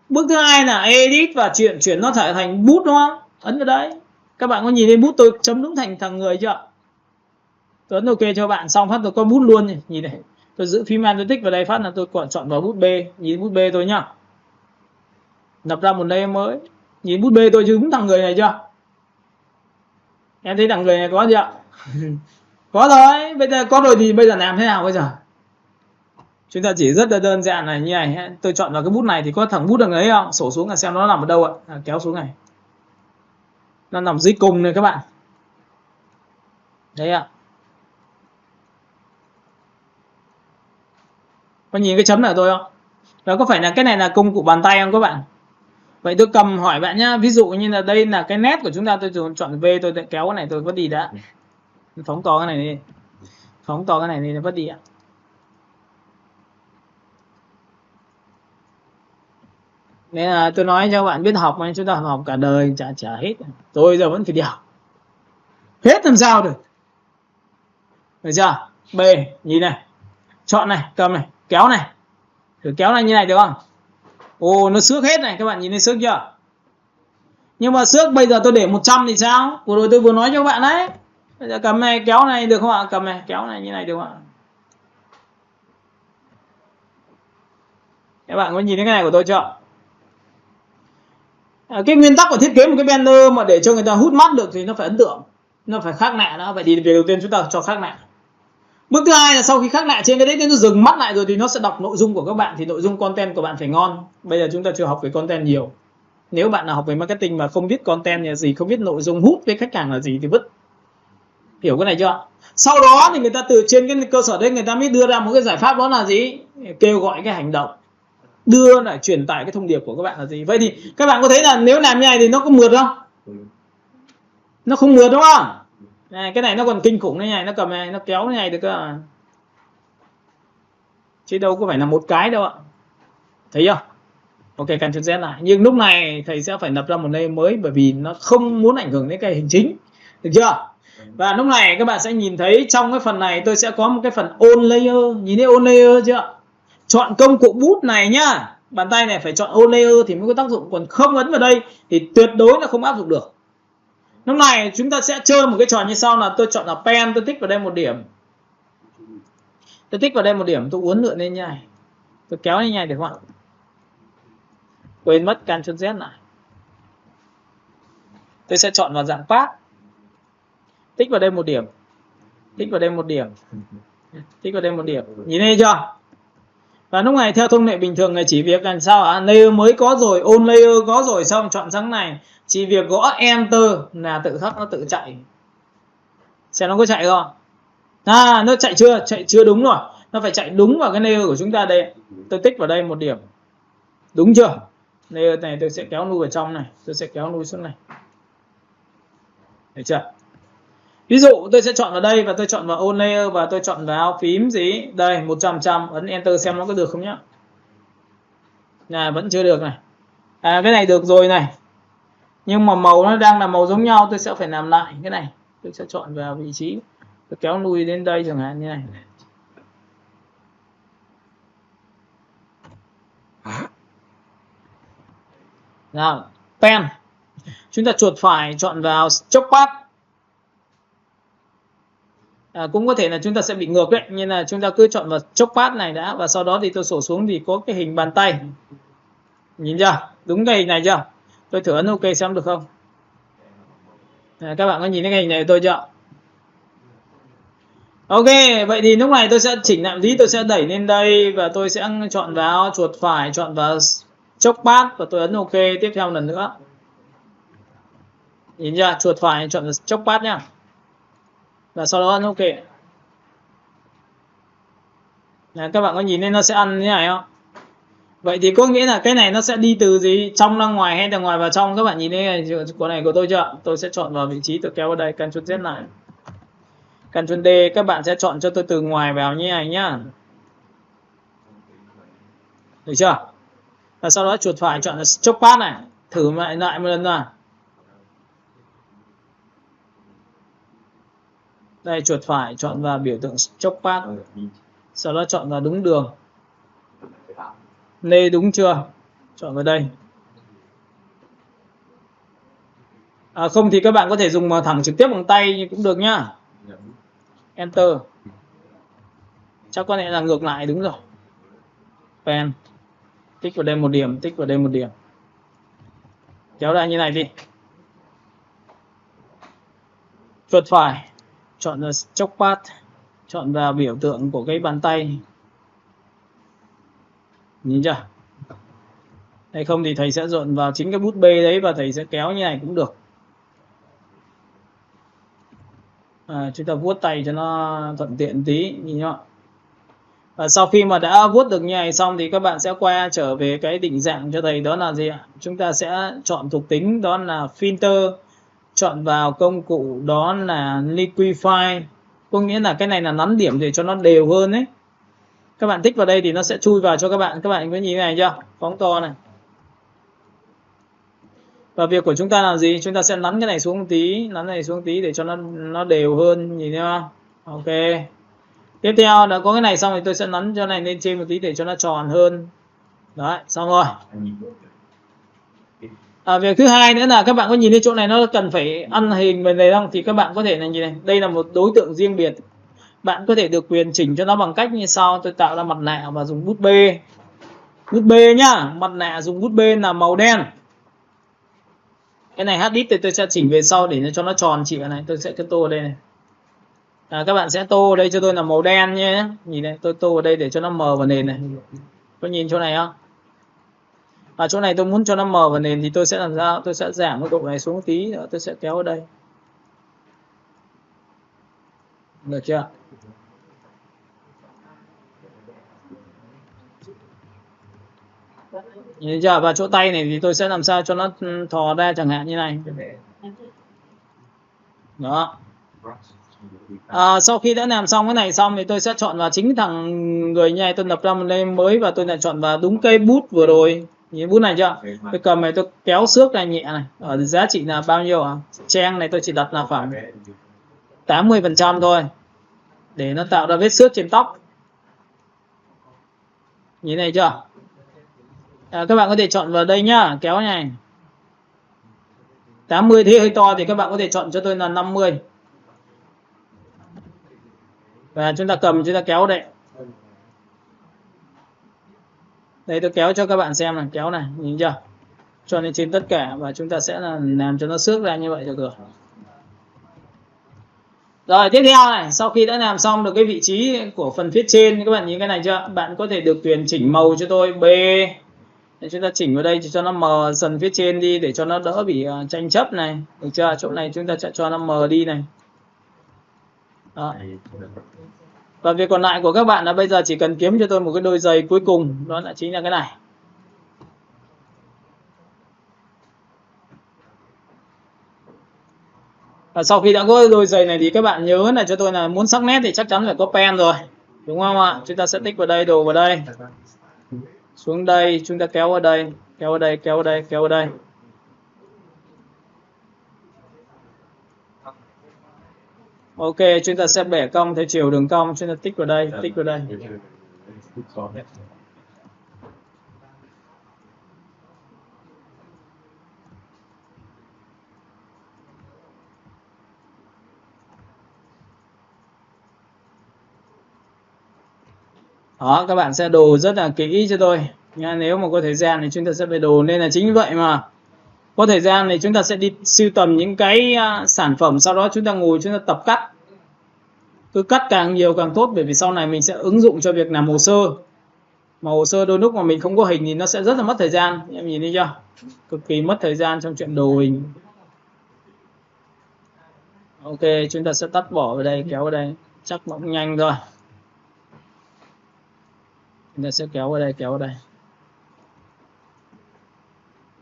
[SPEAKER 1] Bước thứ hai là edit và chuyển nó trở thành bút, đúng không? Ấn vào đấy. Các bạn có nhìn thấy bút tôi chấm đúng thành thằng người chưa? Tôi ấn ok cho bạn, xong phát tôi có bút luôn này. Nhìn này, tôi giữ phím Alt tôi tích vào đây phát là tôi còn chọn vào bút B. Nhìn bút B tôi nhá, lập ra một layer mới. Nhìn bút B tôi chứ đúng thằng người này chưa? Em thấy thằng người này có chưa? Có rồi, bây giờ có rồi thì bây giờ làm thế nào bây giờ? Chúng ta chỉ rất là đơn giản này như này, tôi chọn vào cái bút này thì có thằng bút đằng ấy không? Sổ xuống là xem nó nằm ở đâu ạ? Kéo xuống này. Nó nằm dưới cùng này các bạn. Đấy ạ. Có nhìn cái chấm này tôi không? Đó có phải là cái này là công cụ bàn tay không các bạn? Vậy tôi cầm hỏi bạn nhá, ví dụ như là đây là cái nét của chúng ta, tôi chọn V, tôi kéo cái này tôi vứt đi đã. Phóng to cái này đi. Phóng to cái này đi, nó vứt đi ạ. Nên là tôi nói cho bạn biết học mà chúng ta học cả đời chả hết. Tôi giờ vẫn phải đi học. Hết làm sao được. Được chưa? B, nhìn này. Chọn này, cầm này, kéo này. Thử kéo này như này được không? Ồ, nó xước hết này, các bạn nhìn thấy xước chưa? Nhưng mà xước bây giờ tôi để 100 thì sao? Vừa rồi tôi vừa nói cho các bạn đấy. Bây giờ cầm này, kéo này được không ạ? Cầm này, kéo này như này được không ạ? Các bạn có nhìn thấy cái này của tôi chưa? Cái nguyên tắc của thiết kế một cái banner mà để cho người ta hút mắt được thì nó phải ấn tượng, nó phải khác lạ đó. Vậy thì việc đầu tiên chúng ta cho khác lạ. Bước thứ hai là sau khi khác lạ trên cái đấy nó dừng mắt lại rồi thì nó sẽ đọc nội dung của các bạn, thì nội dung content của bạn phải ngon. Bây giờ chúng ta chưa học về content nhiều. Nếu bạn nào học về marketing mà không biết content là gì, không biết nội dung hút với khách hàng là gì thì vứt. Hiểu cái này chưa? Sau đó thì người ta từ trên cái cơ sở đấy người ta mới đưa ra một cái giải pháp, đó là gì? Kêu gọi cái hành động, đưa lại truyền tải cái thông điệp của các bạn là gì. Vậy thì các bạn có thấy là nếu làm như này thì nó có mượt không? Nó không mượt đúng không? Này, cái này nó còn kinh khủng này, nó cầm này, nó kéo này được cơ. Chứ đâu có phải là một cái đâu ạ. Thấy chưa? Ok, Ctrl Z lại. Nhưng lúc này thầy sẽ phải lập ra một layer mới, bởi vì nó không muốn ảnh hưởng đến cái hình chính. Được chưa? Và lúc này các bạn sẽ nhìn thấy trong cái phần này tôi sẽ có một cái phần on layer. Nhìn thấy on layer chưa? Chọn công cụ bút này nhá. Bàn tay này phải chọn on layer thì mới có tác dụng. Còn không ấn vào đây thì tuyệt đối là không áp dụng được. Lúc này chúng ta sẽ chơi một cái trò như sau là tôi chọn là pen, tôi tích vào đây một điểm. Tôi tích vào đây một điểm, tôi uốn lượn lên như này. Tôi kéo lên như này được không ạ? Quên mất, Ctrl Z lại. Tôi sẽ chọn vào dạng path. Tích vào đây một điểm. Tích vào đây một điểm. Tích vào đây một điểm. Nhìn thấy chưa? Và lúc này theo thông lệ bình thường là chỉ việc làm sao ạ? Layer mới có rồi, on layer có rồi, xong chọn sang này. Chỉ việc gõ Enter là tự khắc nó tự chạy. Xem nó có chạy không? Nó chạy chưa? Chạy chưa đúng rồi. Nó phải chạy đúng vào cái layer của chúng ta đây. Tôi tích vào đây một điểm. Đúng chưa? Layer này tôi sẽ kéo lui vào trong này. Tôi sẽ kéo lui xuống này. Được chưa? Ví dụ tôi sẽ chọn vào đây và tôi chọn vào on layer và tôi chọn vào phím gì? Đây, 100%, ấn Enter xem nó có được không nhá. Vẫn chưa được này. Cái này được rồi này. Nhưng mà màu nó đang là màu giống nhau, tôi sẽ phải làm lại cái này. Tôi sẽ chọn vào vị trí. Tôi kéo lui đến đây chẳng hạn như này. Nào, pen. Chúng ta chuột phải chọn vào stroke path. Cũng có thể là chúng ta sẽ bị ngược đấy, nhưng là chúng ta cứ chọn vào stroke path này đã, và sau đó thì tôi sổ xuống thì có cái hình bàn tay. Nhìn chưa? Đúng cái hình này chưa? Tôi thử ấn OK xem được không? Các bạn có nhìn thấy cái hình này của tôi chưa? Ok, vậy thì lúc này tôi sẽ chỉnh lại tí, tôi sẽ đẩy lên đây và tôi sẽ chọn vào chuột phải, chọn vào stroke path và tôi ấn OK tiếp theo lần nữa. Nhìn chưa? Chuột phải chọn vào stroke path nhá. Và sau đó ấn OK. Các bạn có nhìn thấy nó sẽ ăn như thế này không? Vậy thì có nghĩa là cái này nó sẽ đi từ gì? Trong ra ngoài hay từ ngoài vào trong? Các bạn nhìn thấy con này của tôi chưa? Tôi sẽ chọn vào vị trí, tôi kéo vào đây, Ctrl Z lại. Ctrl D, các bạn sẽ chọn cho tôi từ ngoài vào như này nhá. Được chưa? Và sau đó chuột phải chọn là stroke path này. Thử lại một lần nào. Đây, chuột phải chọn vào biểu tượng stroke path. Sau đó chọn vào đúng đường. Lê đúng chưa? Chọn vào đây. Không thì các bạn có thể dùng thẳng trực tiếp bằng tay cũng được nhá. Enter. Chắc có lẽ là ngược lại, đúng rồi. Pen. Tích vào đây một điểm, tích vào đây một điểm. Kéo ra như này đi. chuột phải, chọn vào Stroke Path, chọn vào biểu tượng của cái bàn tay. Nhìn chưa? Hay không thì thầy sẽ dọn vào chính cái bút bê đấy và thầy sẽ kéo như này cũng được. Chúng ta vuốt tay cho nó thuận tiện tí, nhìn nhá. Và sau khi mà đã vuốt được như này xong thì các bạn sẽ quay trở về cái định dạng cho thầy, đó là gì ạ? Chúng ta sẽ chọn thuộc tính, đó là filter, chọn vào công cụ đó là liquify, có nghĩa là cái này là nắn điểm để cho nó đều hơn đấy. Các bạn tích vào đây thì nó sẽ chui vào cho các bạn có nhìn này chưa? Phóng to này. Và việc của chúng ta là gì? Chúng ta sẽ nắn cái này xuống một tí, nắn này xuống tí để cho nó đều hơn, nhìn thấy không? Ok. Tiếp theo đã có cái này xong thì tôi sẽ nắn cho này lên trên một tí để cho nó tròn hơn. Đấy, xong rồi. Việc thứ hai nữa là các bạn có nhìn thấy chỗ này nó cần phải ăn hình về này không? Thì các bạn có thể là nhìn này, đây là một đối tượng riêng biệt. Bạn có thể được quyền chỉnh cho nó bằng cách như sau. Tôi tạo ra mặt nạ và dùng bút bê. Bút bê nhá, mặt nạ dùng bút bê là màu đen. Cái này hard disk thì tôi sẽ chỉnh về sau để cho nó tròn chị này. Tôi sẽ cái tô ở đây này. Các bạn sẽ tô ở đây cho tôi là màu đen nhé. Nhìn này, tôi tô ở đây để cho nó mờ vào nền này. Có nhìn chỗ này không? Chỗ này tôi muốn cho nó mờ vào nền thì tôi sẽ làm sao? Tôi sẽ giảm cái độ này xuống một tí, tôi sẽ kéo ở đây. Được chưa? Nhìn chưa? Và chỗ tay này thì tôi sẽ làm sao cho nó thò ra chẳng hạn như này. Đó. Sau khi đã làm xong cái này xong thì tôi sẽ chọn vào chính thằng người như này, tôi lập ra một name mới và tôi lại chọn vào đúng cây bút vừa rồi. Nhìn bút này chưa? Tôi cầm này tôi kéo xước này nhẹ này. Ở giá trị là bao nhiêu ạ? Trang này tôi chỉ đặt là khoảng 80% thôi. Để nó tạo ra vết xước trên tóc. Nhìn này chưa? Các bạn có thể chọn vào đây nhá, kéo này. 80 thế hơi to thì các bạn có thể chọn cho tôi là 50. Và chúng ta cầm, chúng ta kéo đây. Đây tôi kéo cho các bạn xem này, kéo này, nhìn chưa? Cho lên trên tất cả và chúng ta sẽ làm cho nó xước ra như vậy được. Rồi tiếp theo này, sau khi đã làm xong được cái vị trí của phần phía trên, các bạn nhìn cái này chưa? Bạn có thể được quyền chỉnh màu cho tôi B. Để chúng ta chỉnh vào đây cho nó mờ dần phía trên đi để cho nó đỡ bị tranh chấp này. Được chưa? Chỗ này chúng ta sẽ cho nó mờ đi này. Đó. Và việc còn lại của các bạn là bây giờ chỉ cần kiếm cho tôi một cái đôi giày cuối cùng, đó là chính là cái này. Và sau khi đã có đôi giày này thì các bạn nhớ là cho tôi là muốn sắc nét thì chắc chắn phải có pen rồi, đúng không ạ? Chúng ta sẽ tích vào đây, đồ vào đây, xuống đây, chúng ta kéo vào đây, kéo vào đây, kéo vào đây, kéo vào đây. Ok, chúng ta sẽ bẻ cong theo chiều đường cong, chúng ta tích vào đây, tích vào đây. Đó, các bạn sẽ đồ rất là kỹ cho tôi nha. Nếu mà có thời gian thì chúng ta sẽ phải đồ, nên là chính vì vậy mà có thời gian thì chúng ta sẽ đi sưu tầm những cái sản phẩm, sau đó chúng ta ngồi chúng ta tập cắt. Cứ cắt càng nhiều càng tốt, bởi vì sau này mình sẽ ứng dụng cho việc làm hồ sơ. Mà hồ sơ đôi lúc mà mình không có hình thì nó sẽ rất là mất thời gian. Em nhìn thấy chưa? Cực kỳ mất thời gian trong chuyện đồ hình. Ok, chúng ta sẽ tắt bỏ vào đây, kéo vào đây. Chắc nó cũng nhanh thôi. Chúng ta sẽ kéo vào đây, kéo vào đây.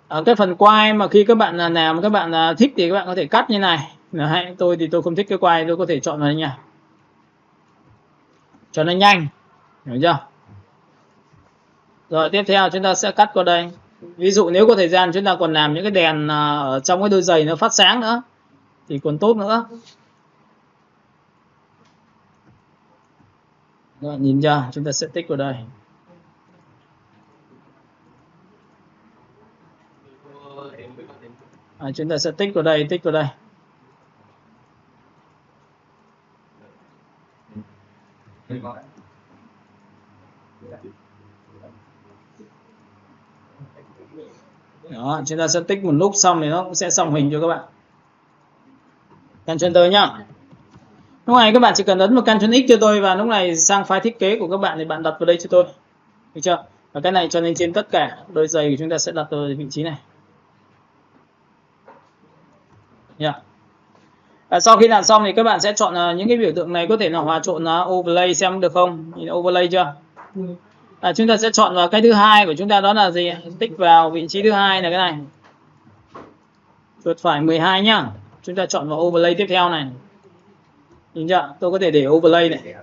[SPEAKER 1] Ở cái phần quai mà khi các bạn làm các bạn thích thì các bạn có thể cắt như này. Hay tôi thì tôi không thích cái quai, tôi có thể chọn vào đây nha, cho nó nhanh, hiểu chưa? Rồi tiếp theo chúng ta sẽ cắt qua đây. Ví dụ nếu có thời gian chúng ta còn làm những cái đèn ở trong cái đôi giày nó phát sáng nữa thì còn tốt nữa. Rồi, nhìn chưa? Chúng ta sẽ tích vào đây. Chúng ta sẽ tích vào đây, tích vào đây. Đó, chúng ta sẽ tích một lúc xong thì nó cũng sẽ xong hình cho các bạn. Ctrl nhá. Lúc này các bạn chỉ cần ấn một Ctrl X cho tôi và lúc này sang file thiết kế của các bạn thì bạn đặt vào đây cho tôi. Được chưa? Và cái này cho nên trên tất cả đôi giày của chúng ta sẽ đặt ở vị trí này. Yeah. Sau khi làm xong thì các bạn sẽ chọn những cái biểu tượng này, có thể là hòa trộn overlay xem được không? Nhìn overlay chưa? Chúng ta sẽ chọn vào cái thứ hai của chúng ta, đó là gì? Tích vào vị trí thứ hai là cái này. Chuột phải 12 nhá. Chúng ta chọn vào overlay tiếp theo này. Nhìn chưa? Tôi có thể để overlay này.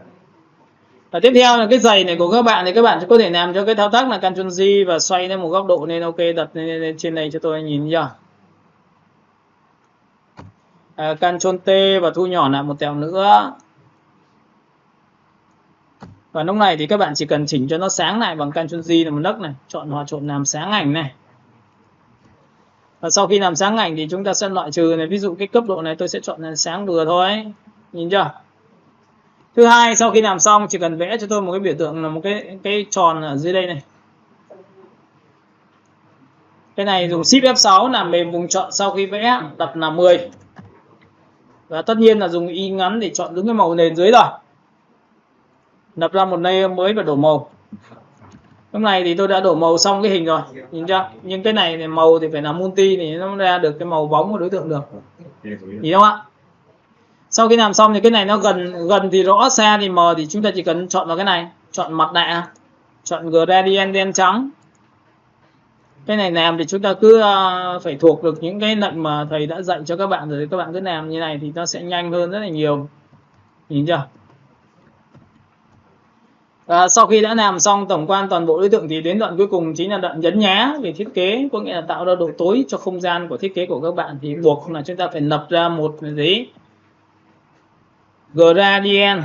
[SPEAKER 1] Và tiếp theo là cái giày này của các bạn thì các bạn có thể làm cho cái thao tác là Ctrl G và xoay lên một góc độ nên ok, đặt lên trên này cho tôi, nhìn chưa? Ctrl T và thu nhỏ lại một tẹo nữa. Và lúc này thì các bạn chỉ cần chỉnh cho nó sáng lại bằng Ctrl G là một nấc này, chọn hòa trộn làm sáng ảnh này. Và sau khi làm sáng ảnh thì chúng ta sẽ loại trừ này, ví dụ cái cấp độ này tôi sẽ chọn là sáng vừa thôi. Nhìn chưa? Thứ hai, sau khi làm xong chỉ cần vẽ cho tôi một cái biểu tượng là một cái tròn ở dưới đây này. Cái này dùng Shift F6 làm mềm vùng chọn, sau khi vẽ đặt là 10. Và tất nhiên là dùng Y ngắn để chọn đúng cái màu nền dưới rồi. Lập ra một layer mới và đổ màu. Lúc này thì tôi đã đổ màu xong cái hình rồi, nhìn chưa? Nhưng cái này thì màu thì phải là multi thì nó ra được cái màu bóng của đối tượng được. Nhìn không ạ? Sau khi làm xong thì cái này nó gần thì rõ, xa thì mờ, thì chúng ta chỉ cần chọn vào cái này, chọn mặt nạ, chọn gradient đen trắng. Cái này làm thì chúng ta cứ phải thuộc được những cái lệnh mà thầy đã dạy cho các bạn rồi, các bạn cứ làm như này thì nó sẽ nhanh hơn rất là nhiều. Nhìn chưa? Sau khi đã làm xong tổng quan toàn bộ đối tượng thì đến đoạn cuối cùng chính là đoạn nhấn nhá về thiết kế, có nghĩa là tạo ra độ tối cho không gian của thiết kế của các bạn, thì buộc là chúng ta phải lập ra một cái gradient.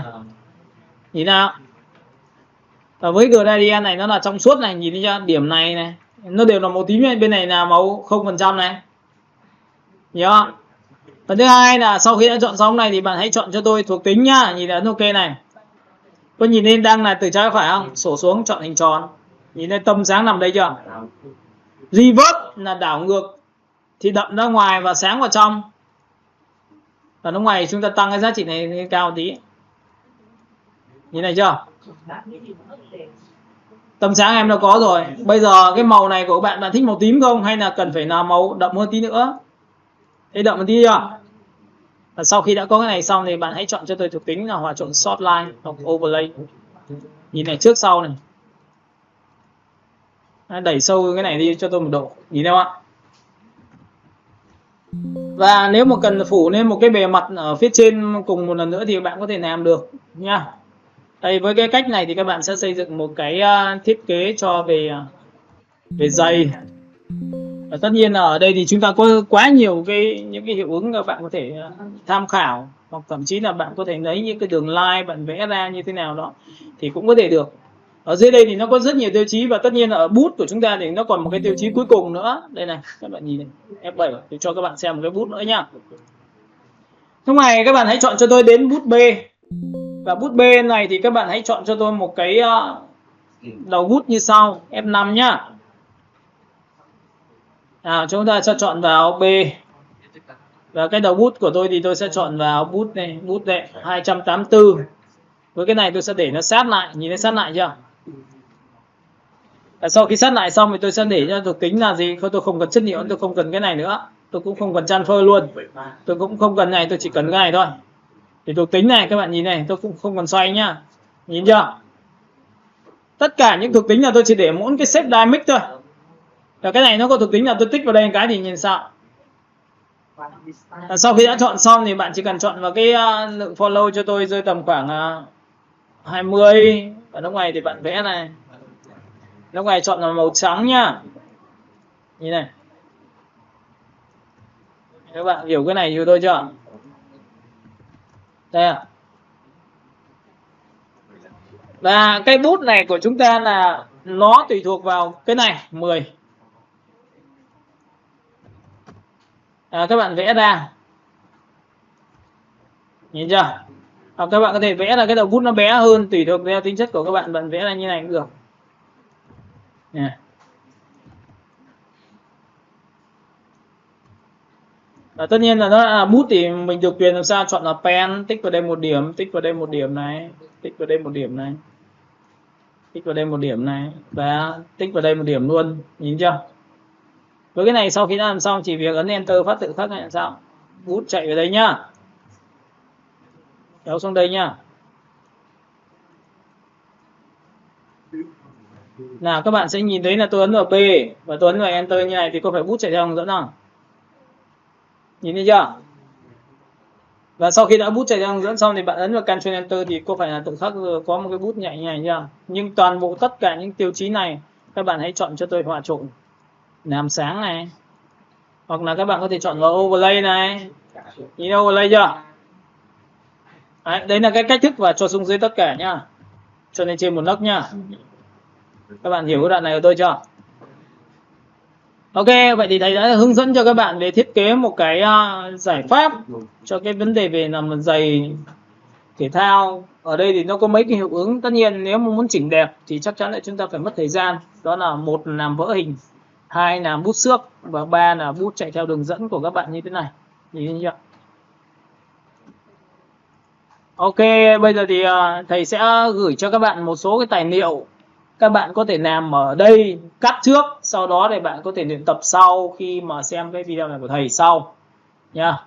[SPEAKER 1] Nhìn nào? Và với gradient này nó là trong suốt này, nhìn thấy chưa? Điểm này này nó đều là màu tím, bên này là màu 0% này. Nhớ không? Và thứ hai là sau khi đã chọn xong này thì bạn hãy chọn cho tôi thuộc tính nhá, nhìn ấn ok này. Có nhìn lên đang là từ trái phải không? Sổ xuống chọn hình tròn. Nhìn thấy tâm sáng nằm đây chưa? Reverse là đảo ngược thì đậm ra ngoài và sáng vào trong. Và lúc này chúng ta tăng cái giá trị này lên cao tí. Nhìn này chưa? Tâm sáng em đã có rồi. Bây giờ cái màu này của bạn thích màu tím không? Hay là cần phải là màu đậm hơn tí nữa? Thấy đậm hơn tí chưa? Và sau khi đã có cái này xong thì bạn hãy chọn cho tôi thuộc tính là hòa trộn short line hoặc overlay. Nhìn này trước sau này. Đẩy sâu cái này đi cho tôi một độ. Nhìn thấy không ạ? Và nếu mà cần phủ lên một cái bề mặt ở phía trên cùng một lần nữa thì bạn có thể làm được nha. Đây, với cái cách này thì các bạn sẽ xây dựng một cái thiết kế cho về giày. Và tất nhiên là ở đây thì chúng ta có quá nhiều những cái hiệu ứng các bạn có thể tham khảo, hoặc thậm chí là bạn có thể lấy những cái đường line bạn vẽ ra như thế nào đó thì cũng có thể được. Ở dưới đây thì nó có rất nhiều tiêu chí, và tất nhiên là ở bút của chúng ta thì nó còn một cái tiêu chí cuối cùng nữa. Đây này, các bạn nhìn này, F7 tôi cho các bạn xem một cái bút nữa nhá. Lúc này các bạn hãy chọn cho tôi đến bút B. Và bút B này thì các bạn hãy chọn cho tôi một cái đầu bút như sau, F5 nhá. Chúng ta sẽ chọn vào B. Và cái đầu bút của tôi thì tôi sẽ chọn vào bút này, bút này 284. Với cái này tôi sẽ để nó sát lại, nhìn thấy sát lại chưa? Và sau khi sát lại xong thì tôi sẽ để cho thuộc tính là gì? Tôi không cần chất liệu, tôi không cần cái này nữa. Tôi cũng không cần transfer luôn. Tôi cũng không cần này, tôi chỉ cần cái này thôi. Thì thuộc tính này các bạn nhìn này, tôi cũng không cần xoay nhá. Nhìn chưa? Tất cả những thuộc tính là tôi chỉ để mỗi cái shape dynamic thôi. Và cái này nó có thuộc tính là tôi tích vào đây một cái thì nhìn sao? Sau khi đã chọn xong thì bạn chỉ cần chọn vào cái lượng follow cho tôi rơi tầm khoảng 20. Và lúc này thì bạn vẽ này. Lúc này chọn là màu trắng nhá. Nhìn này. Các bạn hiểu cái này như tôi chưa? Đây à. Và cái bút này của chúng ta là nó tùy thuộc vào cái này 10. Các bạn vẽ ra. Nhìn chưa? Hoặc các bạn có thể vẽ là cái đầu bút nó bé hơn, tùy thuộc theo tính chất của các bạn, bạn vẽ ra như này cũng được. Tất nhiên là nó là bút thì mình được quyền làm sao chọn là pen, tích vào đây một điểm, tích vào đây một điểm này, tích vào đây một điểm này, tích vào đây một điểm này và tích vào đây một điểm luôn, nhìn chưa? Với cái này sau khi đã làm xong chỉ việc ấn enter phát tự khắc này là sao? Bút chạy vào đây nhá, kéo xuống đây nhá. Nào các bạn sẽ nhìn thấy là tôi ấn vào B và tôi ấn vào enter như này thì có phải bút chạy theo hướng dẫn không? Nhìn thấy chưa? Và sau khi đã bút chạy theo hướng dẫn xong thì bạn ấn vào Ctrl Enter thì có phải là tự khắc có một cái bút nhảy như này chưa? Nhưng toàn bộ tất cả những tiêu chí này các bạn hãy chọn cho tôi hòa trộn, làm sáng này, hoặc là các bạn có thể chọn vào overlay này, nhìn overlay chưa? Đấy là cái cách thức và cho xuống dưới tất cả nhá, cho lên trên một nấc nhá. Các bạn hiểu cái đoạn này của tôi chưa? Ok, vậy thì thầy đã hướng dẫn cho các bạn về thiết kế một cái giải pháp cho cái vấn đề về làm giày thể thao. Ở đây thì nó có mấy cái hiệu ứng, tất nhiên nếu mà muốn chỉnh đẹp thì chắc chắn là chúng ta phải mất thời gian, đó là một làm vỡ hình, hai là bút xước và ba là bút chạy theo đường dẫn của các bạn như thế này, nhìn thấy chưa? Ok, bây giờ thì thầy sẽ gửi cho các bạn một số cái tài liệu các bạn có thể làm ở đây, cắt trước, sau đó để bạn có thể luyện tập sau khi mà xem cái video này của thầy sau nha.